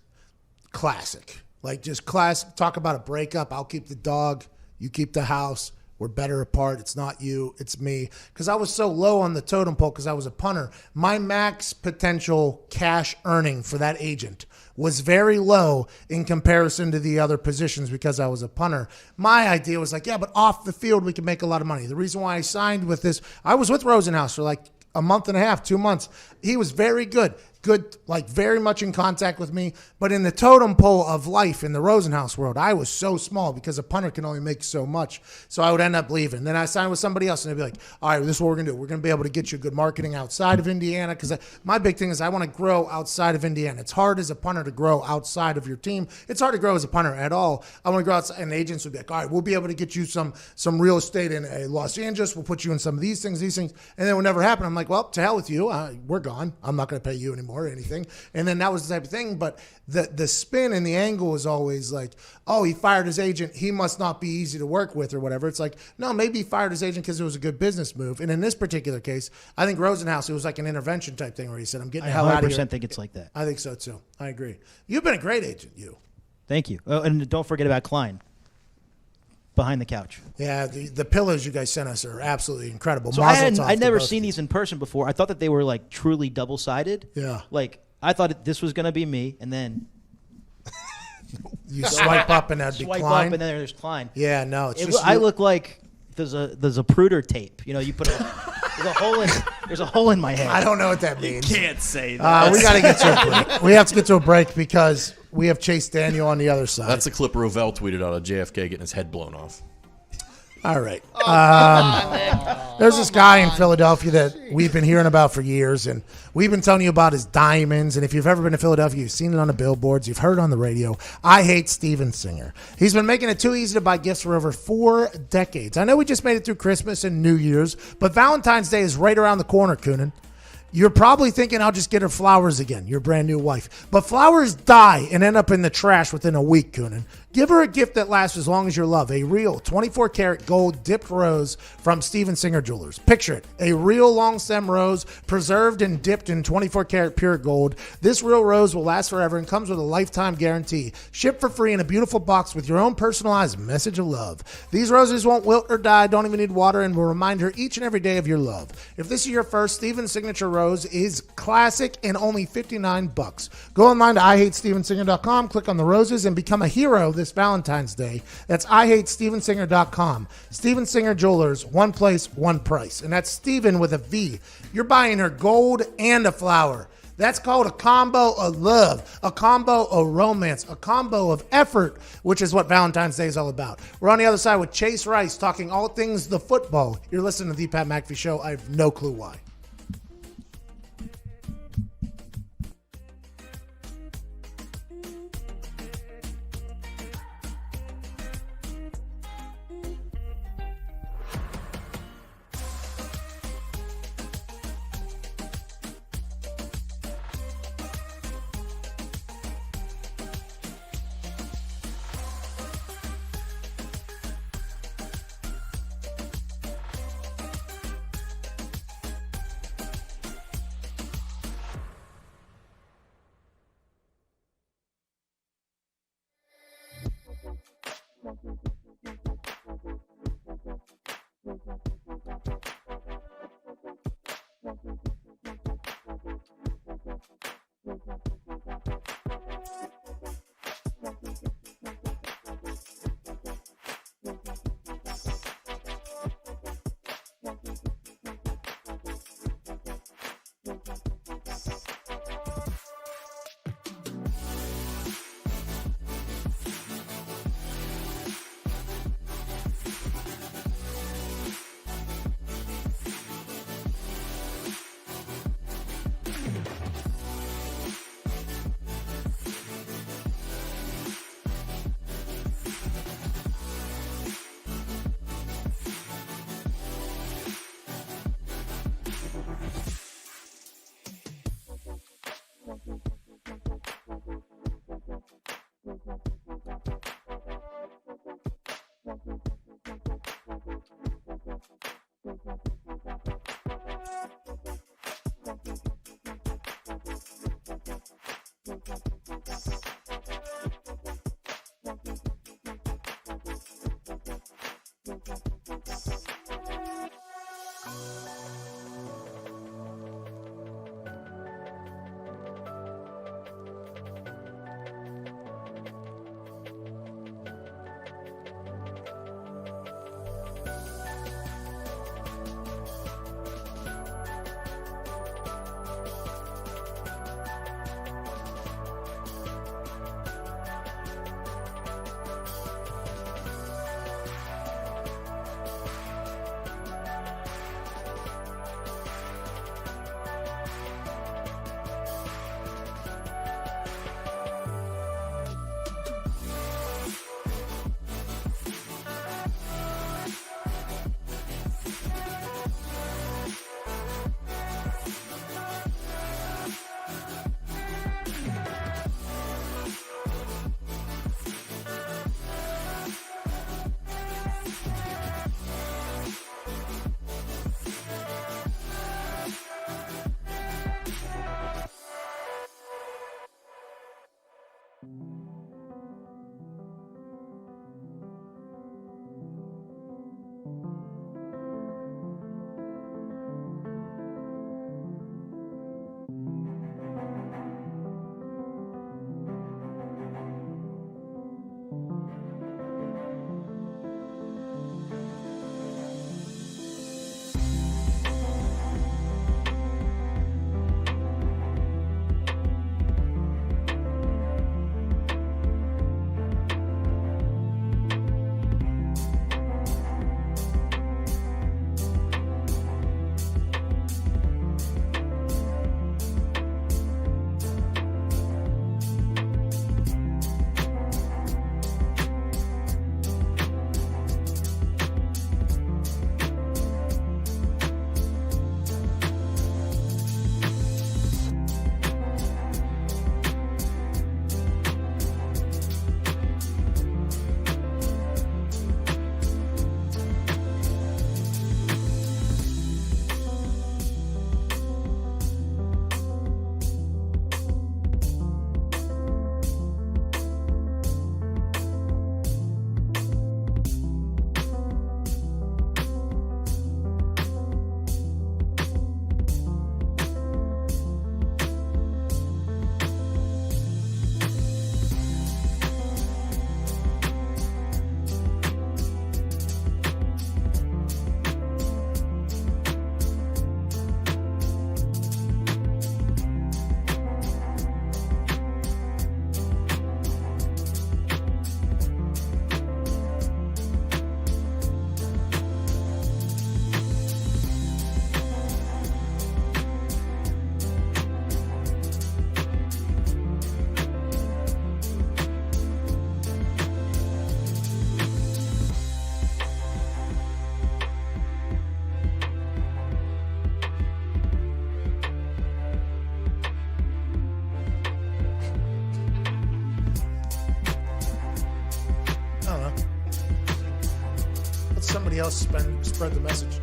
Classic. Like just classic. Talk about a breakup. I'll keep the dog. You keep the house. We're better apart. It's not you. It's me. Because I was so low on the totem pole because I was a punter. My max potential cash earning for that agent was very low in comparison to the other positions because I was a punter. My idea was like, yeah, but off the field we can make a lot of money. The reason why I signed with this, I was with Rosenhaus for like a month and a half, 2 months. He was very good, like very much in contact with me. But in the totem pole of life in the Rosenhaus world, I was so small because a punter can only make so much. So I would end up leaving. Then I signed with somebody else and they'd be like, all right, this is what we're going to do. We're going to be able to get you good marketing outside of Indiana. Because my big thing is I want to grow outside of Indiana. It's hard as a punter to grow outside of your team. It's hard to grow as a punter at all. I want to grow outside. And agents would be like, all right, we'll be able to get you some real estate in Los Angeles. We'll put you in some of these things. And then it would never happen. I'm like, well, to hell with you. We're gone. I'm not going to pay you anymore or anything. And then that was the type of thing. But the spin and the angle is always like, oh, he fired his agent. He must not be easy to work with or whatever. It's like, no, maybe he fired his agent because it was a good business move. And in this particular case, I think Rosenhaus, it was like an intervention type thing where he said, I'm getting the hell out of here. I 100% think it's like that. I think so too. I agree. You've been a great agent, you. Thank you. Oh, and don't forget about Klein. Behind the couch. Yeah, the pillows you guys sent us are absolutely incredible. So I'd never seen these in person before. I thought that they were like truly double-sided. Yeah. Like I thought this was going to be me, and then you swipe up and that'd be Klein. Swipe up and then there's Klein. Yeah, no, it's just I look like there's a Pruder tape. You know, you put there's a hole in my head. I don't know what that means. You can't say that. We got to get to a break. We have to get to a break because we have Chase Daniel on the other side. That's a clip Rovell tweeted out of JFK getting his head blown off. All right. There's this guy in Philadelphia that we've been hearing about for years, and we've been telling you about his diamonds. And if you've ever been to Philadelphia, you've seen it on the billboards, you've heard it on the radio. I hate Steven Singer. He's been making it too easy to buy gifts for over 4 decades. I know we just made it through Christmas and New Year's, but Valentine's Day is right around the corner, Coonan. You're probably thinking, I'll just get her flowers again, your brand new wife. But flowers die and end up in the trash within a week, Coonan. Give her a gift that lasts as long as your love. A real 24-karat gold dipped rose from Steven Singer Jewelers. Picture it. A real long stem rose preserved and dipped in 24-karat pure gold. This real rose will last forever and comes with a lifetime guarantee. Shipped for free in a beautiful box with your own personalized message of love. These roses won't wilt or die, don't even need water, and will remind her each and every day of your love. If this is your first, Steven's signature rose is classic and only $59. Go online to IHateStevenSinger.com, click on the roses, and become a hero this Valentine's Day. That's IHateStevenSinger.com. Steven Singer Jewelers, one place, one price. And that's Steven with a V. You're buying her gold and a flower. That's called a combo of love, a combo of romance, a combo of effort, which is what Valentine's Day is all about. We're on the other side with Chase Rice talking all things the football. You're listening to the Pat McAfee Show. I have no clue why. somebody else spread the message.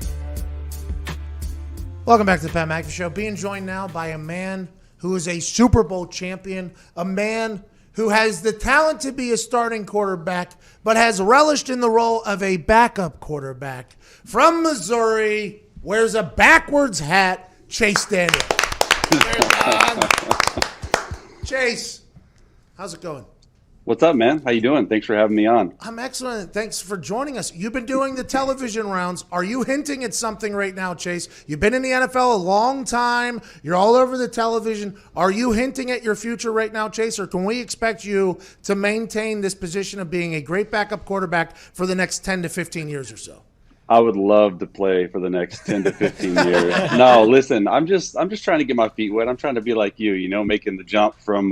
Welcome back to the Pat McAfee Show. Being joined now by a man who is a Super Bowl champion, a man who has the talent to be a starting quarterback, but has relished in the role of a backup quarterback. From Missouri, wears a backwards hat, Chase Daniel. Chase, how's it going? What's up, man? How you doing? Thanks for having me on. I'm excellent. Thanks for joining us. You've been doing the television rounds. Are you hinting at something right now, Chase? You've been in the NFL a long time. You're all over the television. Are you hinting at your future right now, Chase, or can we expect you to maintain this position of being a great backup quarterback for the next 10 to 15 years or so? I would love to play for the next 10 to 15 years. No, listen, I'm just trying to get my feet wet. I'm trying to be like you, making the jump from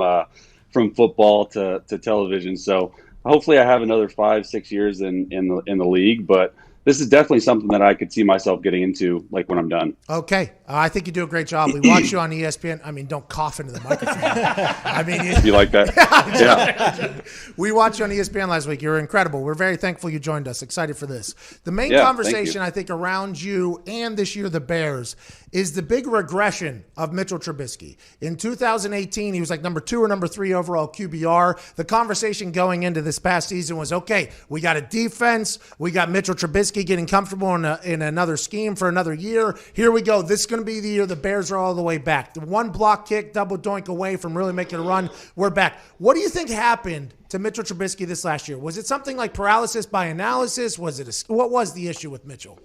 football to television. So hopefully I have another 5-6 years in the league, but this is definitely something that I could see myself getting into, like when I'm done. Okay. I think you do a great job. We watch you on ESPN. I mean, don't cough into the microphone. I mean, you like that? Yeah. We watched you on ESPN last week. You're incredible. We're very thankful you joined us. Excited for this. The main conversation, I think, around you and this year, the Bears, is the big regression of Mitchell Trubisky. In 2018, he was like number 2 or number 3 overall QBR. The conversation going into this past season was, okay, we got a defense. We got Mitchell Trubisky getting comfortable in another scheme for another year. Here we go. This is going to be the year the Bears are all the way back. The one block kick, double doink away from really making a run. We're back. What do you think happened to Mitchell Trubisky this last year? Was it something like paralysis by analysis? What was the issue with Mitchell?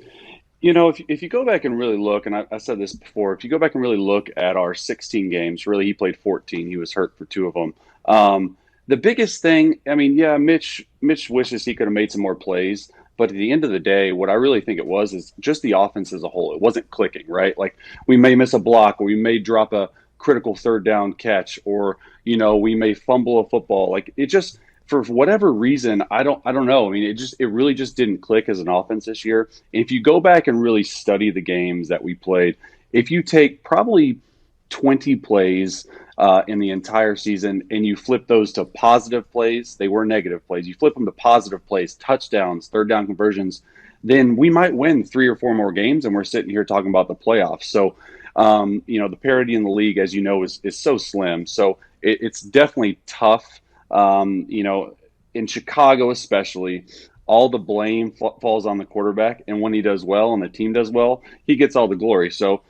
If you go back and really look, and I said this before, if you go back and really look at our 16 games, really he played 14. He was hurt for 2 of them. The biggest thing, Mitch wishes he could have made some more plays. But at the end of the day, what I really think it was is just the offense as a whole. It wasn't clicking, right? Like we may miss a block, or we may drop a critical 3rd down catch, or we may fumble a football. Like it just, for whatever reason, I don't know. I mean, it really just didn't click as an offense this year. And if you go back and really study the games that we played, if you take probably 20 plays in the entire season and you flip those to positive plays, they were negative plays. You flip them to positive plays, touchdowns, 3rd down conversions, then we might win 3 or 4 more games, and we're sitting here talking about the playoffs. So, the parity in the league, as you know, is so slim. So it's definitely tough. In Chicago especially, all the blame falls on the quarterback, and when he does well and the team does well, he gets all the glory. So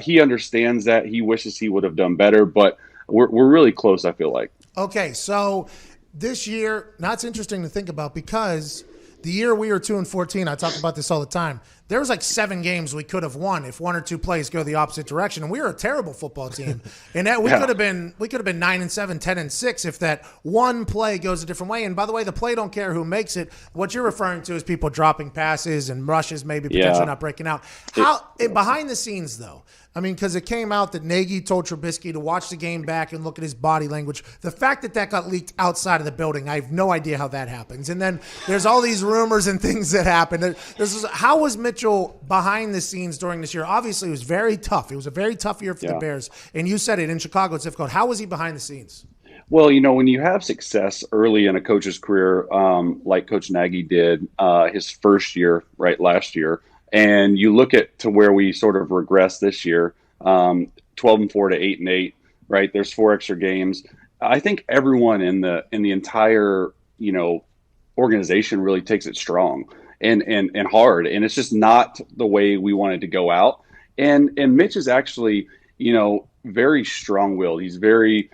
he understands that. He wishes he would have done better, but we're really close, I feel like. Okay, so this year, that's interesting to think about because the year we were 2-14, I talk about this all the time. There was like 7 games we could have won if 1 or 2 plays go the opposite direction, and we were a terrible football team. And that we could have been 9-7, 10-6 if that one play goes a different way. And by the way, the play don't care who makes it. What you're referring to is people dropping passes and rushes, maybe potentially not breaking out. Behind the scenes though, I mean, because it came out that Nagy told Trubisky to watch the game back and look at his body language. The fact that got leaked outside of the building, I have no idea how that happens. And then there's all these rumors and things that happen. How was Mitchell behind the scenes during this year? Obviously, it was very tough. It was a very tough year for the Bears. And you said it, in Chicago, it's difficult. How was he behind the scenes? Well, when you have success early in a coach's career, like Coach Nagy did his first year, right, last year, and you look to where we sort of regressed this year, 12-4 to 8-8, right? There's 4 extra games. I think everyone in the entire organization really takes it strong and hard, and it's just not the way we wanted to go out. And Mitch is actually very strong-willed. He's very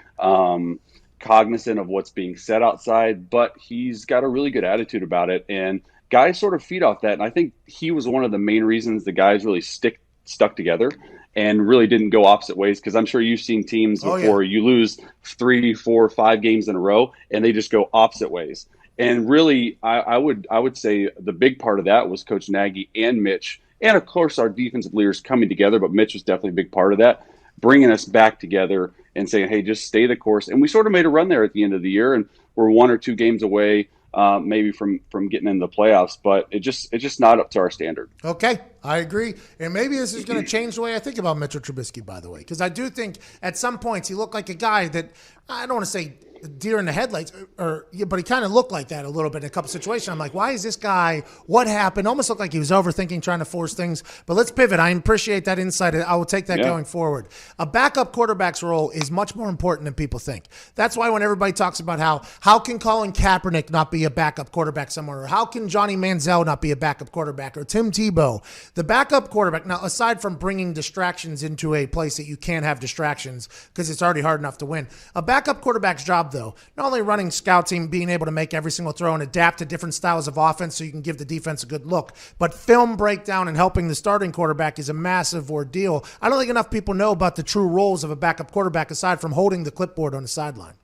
cognizant of what's being said outside, but he's got a really good attitude about it, and guys sort of feed off that. And I think he was one of the main reasons the guys really stuck together and really didn't go opposite ways. Because I'm sure you've seen teams before you lose 3, 4, 5 games in a row and they just go opposite ways. And really, I would say the big part of that was Coach Nagy and Mitch, and of course our defensive leaders coming together. But Mitch was definitely a big part of that, bringing us back together and saying, "Hey, just stay the course." And we sort of made a run there at the end of the year, and we're 1 or 2 games away. Maybe from getting in the playoffs, but it's just not up to our standard. Okay, I agree. And maybe this is going to change the way I think about Mitchell Trubisky, by the way, because I do think at some points he looked like a guy that, I don't want to say deer in the headlights, but he kind of looked like that a little bit in a couple situations. I'm like, why is this guy? What happened? Almost looked like he was overthinking, trying to force things. But let's pivot. I appreciate that insight. I will take that going forward. A backup quarterback's role is much more important than people think. That's why when everybody talks about how can Colin Kaepernick not be a backup quarterback somewhere, or how can Johnny Manziel not be a backup quarterback, or Tim Tebow, the backup quarterback. Now, aside from bringing distractions into a place that you can't have distractions because it's already hard enough to win, a backup quarterback's job, though, not only running scout team, being able to make every single throw and adapt to different styles of offense so you can give the defense a good look, but film breakdown and helping the starting quarterback is a massive ordeal. I don't think enough people know about the true roles of a backup quarterback aside from holding the clipboard on the sideline.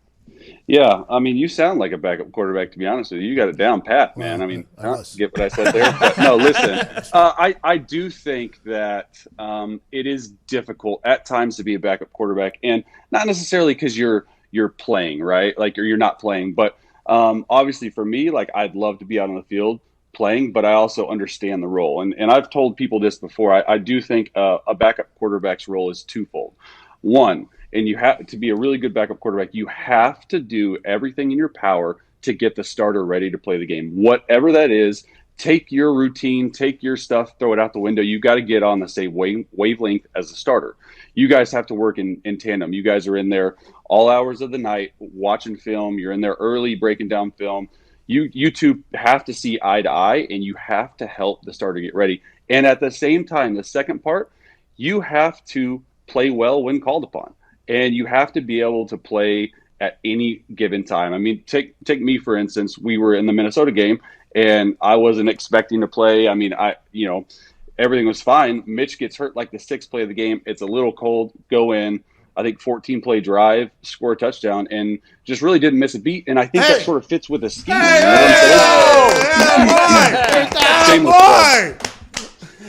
Yeah, I mean, you sound like a backup quarterback, to be honest with you. You got it down pat, man. I mean, get what I said there? But no, listen, I do think that it is difficult at times to be a backup quarterback, and not necessarily because you're playing, right? Like, or you're not playing, but obviously for me, like, I'd love to be out on the field playing, but I also understand the role. And I've told people this before. I do think a backup quarterback's role is twofold. One, and you have to be a really good backup quarterback, you have to do everything in your power to get the starter ready to play the game. Whatever that is, take your routine, take your stuff, throw it out the window. You got to get on the same wavelength as the starter. You guys have to work in tandem. You guys are in there all hours of the night watching film. You're in there early breaking down film. You two have to see eye to eye, and you have to help the starter get ready. And at the same time, the second part, you have to play well when called upon. And you have to be able to play at any given time. I mean, take me, for instance. We were in the Minnesota game, and I wasn't expecting to play. I mean, everything was fine. Mitch gets hurt like the sixth play of the game. It's a little cold. Go in. I think 14-play drive, score a touchdown, and just really didn't miss a beat. And I think that sort of fits with the scheme.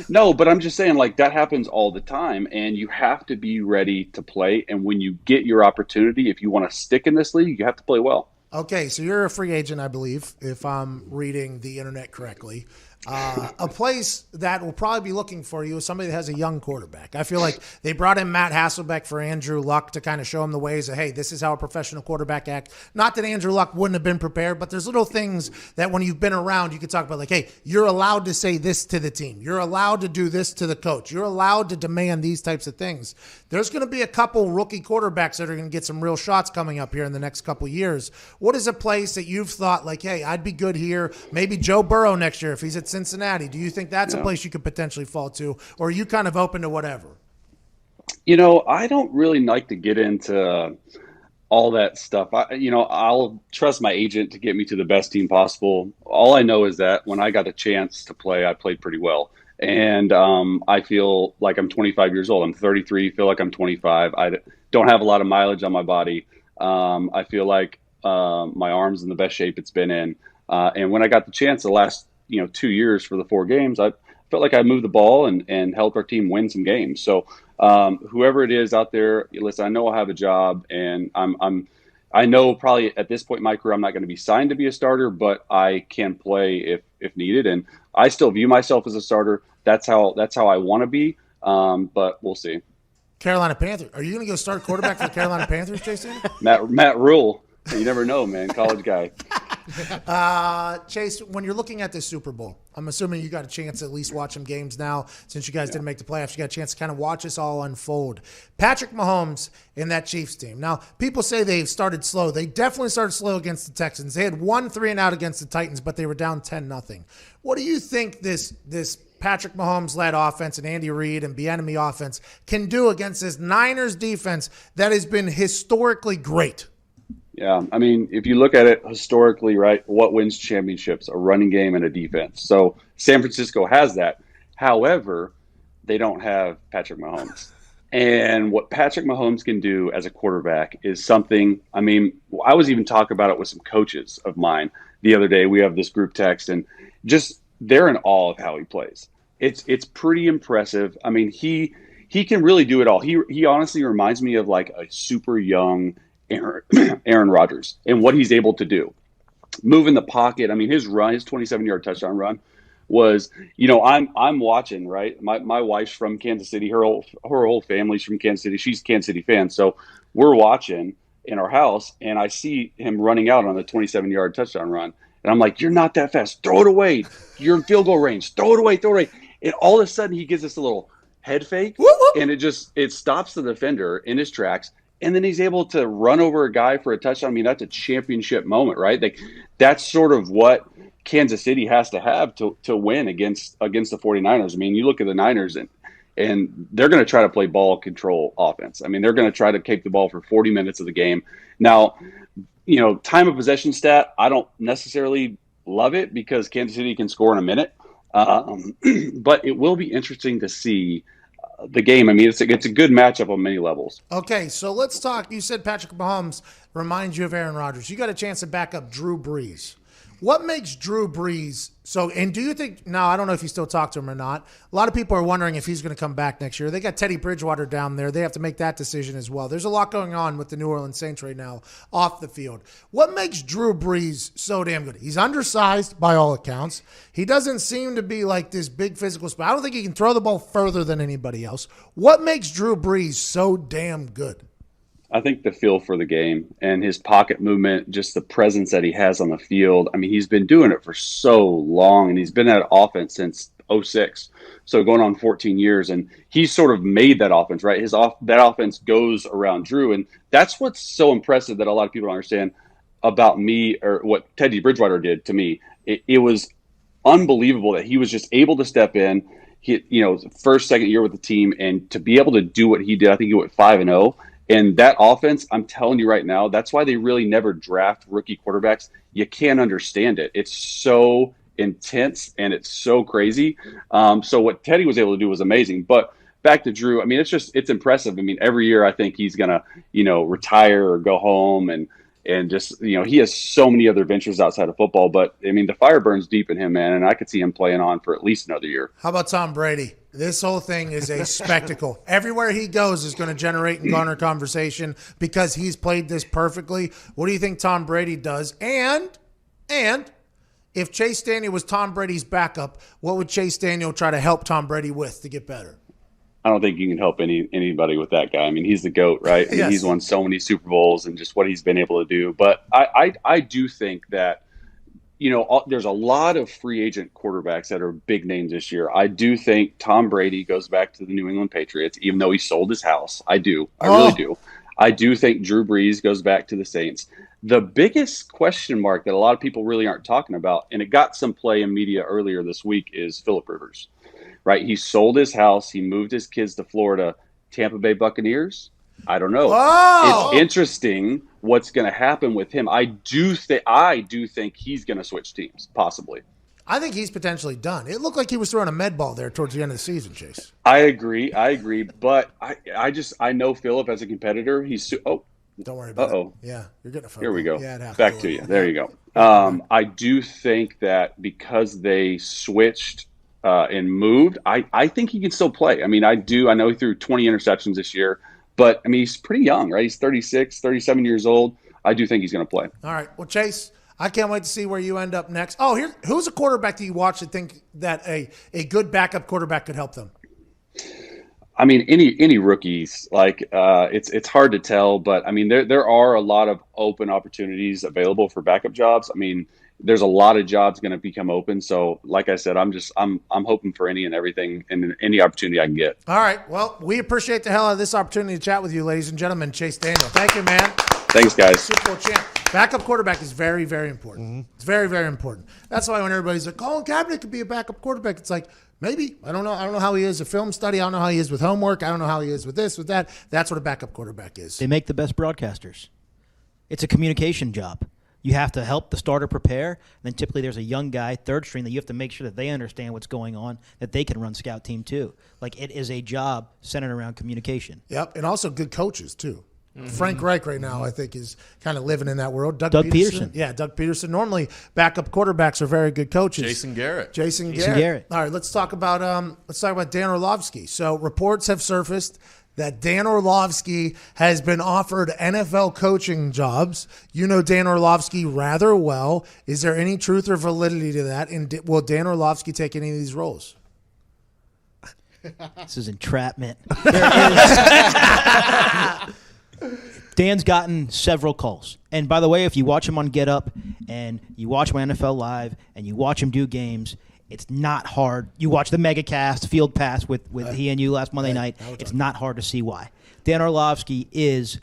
No, but I'm just saying, like, that happens all the time, and you have to be ready to play. And when you get your opportunity, if you want to stick in this league, you have to play well. Okay, so you're a free agent, I believe, if I'm reading the internet correctly. A place that will probably be looking for you is somebody that has a young quarterback. I feel like they brought in Matt Hasselbeck for Andrew Luck to kind of show him the ways of, hey, this is how a professional quarterback acts. Not that Andrew Luck wouldn't have been prepared, but there's little things that when you've been around, you can talk about, like, hey, you're allowed to say this to the team. You're allowed to do this to the coach. You're allowed to demand these types of things. There's going to be a couple rookie quarterbacks that are going to get some real shots coming up here in the next couple years. What is a place that you've thought, like, hey, I'd be good here? Maybe Joe Burrow next year if he's at Cincinnati. Do you think that's a place you could potentially fall to, or are you kind of open to whatever? You know, I don't really like to get into all that stuff. I'll trust my agent to get me to the best team possible. All I know is that when I got a chance to play, I played pretty well. And I feel like I'm 25 years old. I'm 33, feel like I'm 25. I don't have a lot of mileage on my body. I feel like my arm's in the best shape it's been in. And when I got the chance the last 2 years for the 4 games, I felt like I moved the ball and helped our team win some games. So whoever it is out there, listen, I know I have a job, and I know probably at this point in my career I'm not going to be signed to be a starter, but I can play if needed, and I still view myself as a starter. That's how I want to be, but we'll see. Carolina Panthers. Are you going to go start quarterback for the Carolina Panthers, Jason? Matt Rule. You never know, man. College guy. Chase, when you're looking at this Super Bowl, I'm assuming you got a chance to at least watch some games now. Since you guys didn't make the playoffs, you got a chance to kind of watch this all unfold. Patrick Mahomes and that Chiefs team. Now, people say they've started slow. They definitely started slow against the Texans. They had 1 3-and-out against the Titans, but they were down 10-0. What do you think this Patrick Mahomes-led offense and Andy Reid and Bieniemy offense can do against this Niners defense that has been historically great? Yeah, I mean, if you look at it historically, right, what wins championships? A running game and a defense. So San Francisco has that. However, they don't have Patrick Mahomes. And what Patrick Mahomes can do as a quarterback is something, I mean, I was even talking about it with some coaches of mine the other day. We have this group text, and just they're in awe of how he plays. It's pretty impressive. I mean, he can really do it all. He honestly reminds me of like a super young Aaron Rodgers and what he's able to do. Move in the pocket. I mean, his 27-yard touchdown run was, I'm watching, right? My wife's from Kansas City. Her whole family's from Kansas City. She's a Kansas City fan. So we're watching, in our house, and I see him running out on the 27-yard touchdown run. And I'm like, you're not that fast. Throw it away. You're in field goal range. Throw it away. Throw it away. And all of a sudden, he gives us a little head fake, and it stops the defender in his tracks. And then he's able to run over a guy for a touchdown. I mean, that's a championship moment, right? Like, that's sort of what Kansas City has to have to win against the 49ers. I mean, you look at the Niners, and they're going to try to play ball control offense. I mean, they're going to try to keep the ball for 40 minutes of the game. Now, time of possession stat, I don't necessarily love it because Kansas City can score in a minute. But it will be interesting to see the game. I mean, it's a good matchup on many levels. Okay, so let's talk. You said Patrick Mahomes reminds you of Aaron Rodgers. You got a chance to back up Drew Brees. What makes Drew Brees so? And do you think now? I don't know if you still talk to him or not. A lot of people are wondering if he's going to come back next year. They got Teddy Bridgewater down there. They have to make that decision as well. There's a lot going on with the New Orleans Saints right now off the field. What makes Drew Brees so damn good? He's undersized by all accounts. He doesn't seem to be like this big physical spot. I don't think he can throw the ball further than anybody else. What makes Drew Brees so damn good? I think the feel for the game and his pocket movement, just the presence that he has on the field. I mean, he's been doing it for so long, and he's been at offense since 06. So going on 14 years, and he's sort of made that offense, right? That offense goes around Drew, and that's what's so impressive that a lot of people don't understand about me or what Teddy Bridgewater did to me. It was unbelievable that he was just able to step in, first, second year with the team, and to be able to do what he did. I think he went 5-0. And that offense, I'm telling you right now, that's why they really never draft rookie quarterbacks. You can't understand it. It's so intense and it's so crazy. So what Teddy was able to do was amazing. But back to Drew, I mean, it's impressive. I mean, every year I think he's going to, retire or go home and just, he has so many other ventures outside of football. But, I mean, the fire burns deep in him, man, and I could see him playing on for at least another year. How about Tom Brady? This whole thing is a spectacle. Everywhere he goes is going to generate and garner conversation because he's played this perfectly. What do you think Tom Brady does? And if Chase Daniel was Tom Brady's backup, what would Chase Daniel try to help Tom Brady with to get better? I don't think you can help anybody with that guy. I mean, he's the GOAT, right? I mean, he's won so many Super Bowls and just what he's been able to do. But I do think that, there's a lot of free agent quarterbacks that are big names this year. I do think Tom Brady goes back to the New England Patriots, even though he sold his house. I really do. I do think Drew Brees goes back to the Saints. The biggest question mark that a lot of people really aren't talking about, and it got some play in media earlier this week, is Phillip Rivers. Right? He sold his house. He moved his kids to Florida. Tampa Bay Buccaneers? I don't know. Oh! It's interesting what's going to happen with him. I do think he's going to switch teams, possibly. I think he's potentially done. It looked like he was throwing a med ball there towards the end of the season, Chase. I agree. But I know Phillip as a competitor. Don't worry about it. Yeah, you're getting a phone. Here we go. Yeah, it happens. Back to you. There you go. I do think that because they switched and moved, I think he can still play. I mean, I know he threw 20 interceptions this year, but I mean, he's pretty young, right? He's 36, 37 years old. I do think he's going to play. All right. Well, Chase, I can't wait to see where you end up next. Oh, who's a quarterback that you watch and think that a good backup quarterback could help them? I mean, any rookies, like it's hard to tell, but I mean, there are a lot of open opportunities available for backup jobs. I mean, there's a lot of jobs going to become open. So like I said, I'm hoping for any and everything and any opportunity I can get. All right. Well, we appreciate the hell out of this opportunity to chat with you, ladies and gentlemen. Chase Daniel. Thank you, man. Thanks, guys. Super Bowl champ. Backup quarterback is very, very important. Mm-hmm. It's very, very important. That's why when everybody's like, Colin Kaepernick could be a backup quarterback, it's like, maybe. I don't know. I don't know how he is a film study. I don't know how he is with homework. I don't know how he is with this, with that. That's what a backup quarterback is. They make the best broadcasters. It's a communication job. You have to help the starter prepare. And then typically there's a young guy, third string, that you have to make sure that they understand what's going on, that they can run scout team too. Like, it is a job centered around communication. Yep, and also good coaches too. Mm-hmm. Frank Reich right now, I think, is kind of living in that world. Doug Peterson. Yeah, Doug Peterson. Normally, backup quarterbacks are very good coaches. Jason Garrett. Jason Garrett. All right, let's talk about Dan Orlovsky. So reports have surfaced that Dan Orlovsky has been offered NFL coaching jobs. You know Dan Orlovsky rather well. Is there any truth or validity to that? And will Dan Orlovsky take any of these roles? This is entrapment. Dan's gotten several calls. And by the way, if you watch him on Get Up and you watch my NFL Live and you watch him do games, it's not hard. You watch the MegaCast, Field Pass with he and you last Monday night. It's not hard to see why. Dan Orlovsky is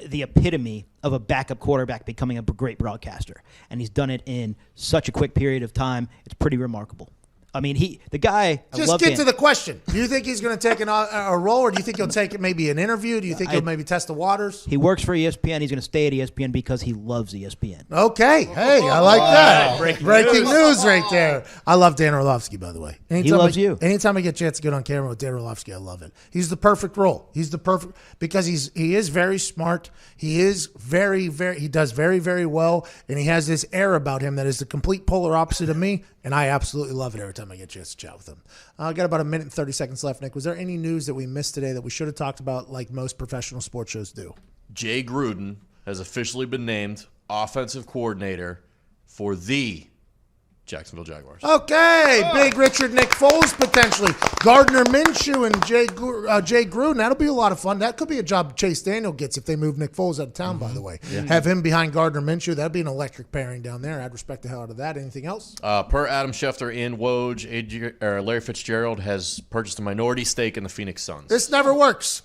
the epitome of a backup quarterback becoming a great broadcaster. And he's done it in such a quick period of time. It's pretty remarkable. I mean, the guy. Just get to the question. Do you think he's going to take a role, or do you think he'll take maybe an interview? Do you think he'll maybe test the waters? He works for ESPN. He's going to stay at ESPN because he loves ESPN. Okay. Hey, I like that. Breaking news right there. I love Dan Orlovsky, by the way. He loves you. Anytime I get a chance to get on camera with Dan Orlovsky, I love it. He's the perfect role. He's the perfect because he is very smart. He is he does very, very well, and he has this air about him that is the complete polar opposite of me, and I absolutely love it every time I get a chance to chat with him. I got about a minute and 30 seconds left, Nick. Was there any news that we missed today that we should have talked about like most professional sports shows do? Jay Gruden has officially been named offensive coordinator for the Jacksonville Jaguars. Okay, Big Richard, Nick Foles potentially, Gardner Minshew, and Jay Gruden. That'll be a lot of fun. That could be a job Chase Daniel gets if they move Nick Foles out of town. By the way, have him behind Gardner Minshew. That'd be an electric pairing down there. I'd respect the hell out of that. Anything else? Per Adam Schefter in Woj, Larry Fitzgerald has purchased a minority stake in the Phoenix Suns. This never works.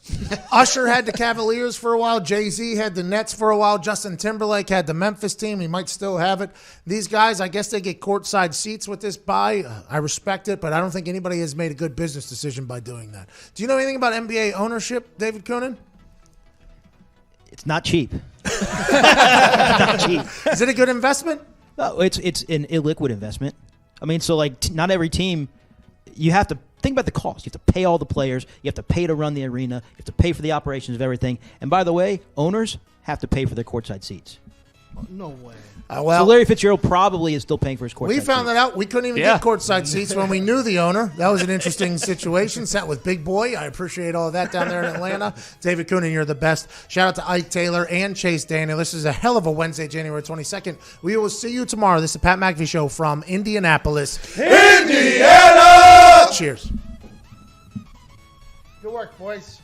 Usher had the Cavaliers for a while. Jay-Z had the Nets for a while. Justin Timberlake had the Memphis team. He might still have it. These guys, I guess they get courtside seats with this buy. I respect it, but I don't think anybody has made a good business decision by doing that. Do you know anything about NBA ownership, David Coonan? It's not cheap. Not cheap. Is it a good investment? No, it's an illiquid investment. I mean, so like not every team, you have to think about the cost. You have to pay all the players. You have to pay to run the arena. You have to pay for the operations of everything. And by the way, owners have to pay for their courtside seats. No way. So Larry Fitzgerald probably is still paying for his courtside We found seats. that out. We couldn't even get courtside seats when we knew the owner. That was an interesting situation. Sat with Big Boy. I appreciate all of that down there in Atlanta. David Coonan, you're the best. Shout out to Ike Taylor and Chase Daniel. This is a hell of a Wednesday, January 22nd. We will see you tomorrow. This is the Pat McAfee Show from Indianapolis, Indiana. Cheers. Good work, boys.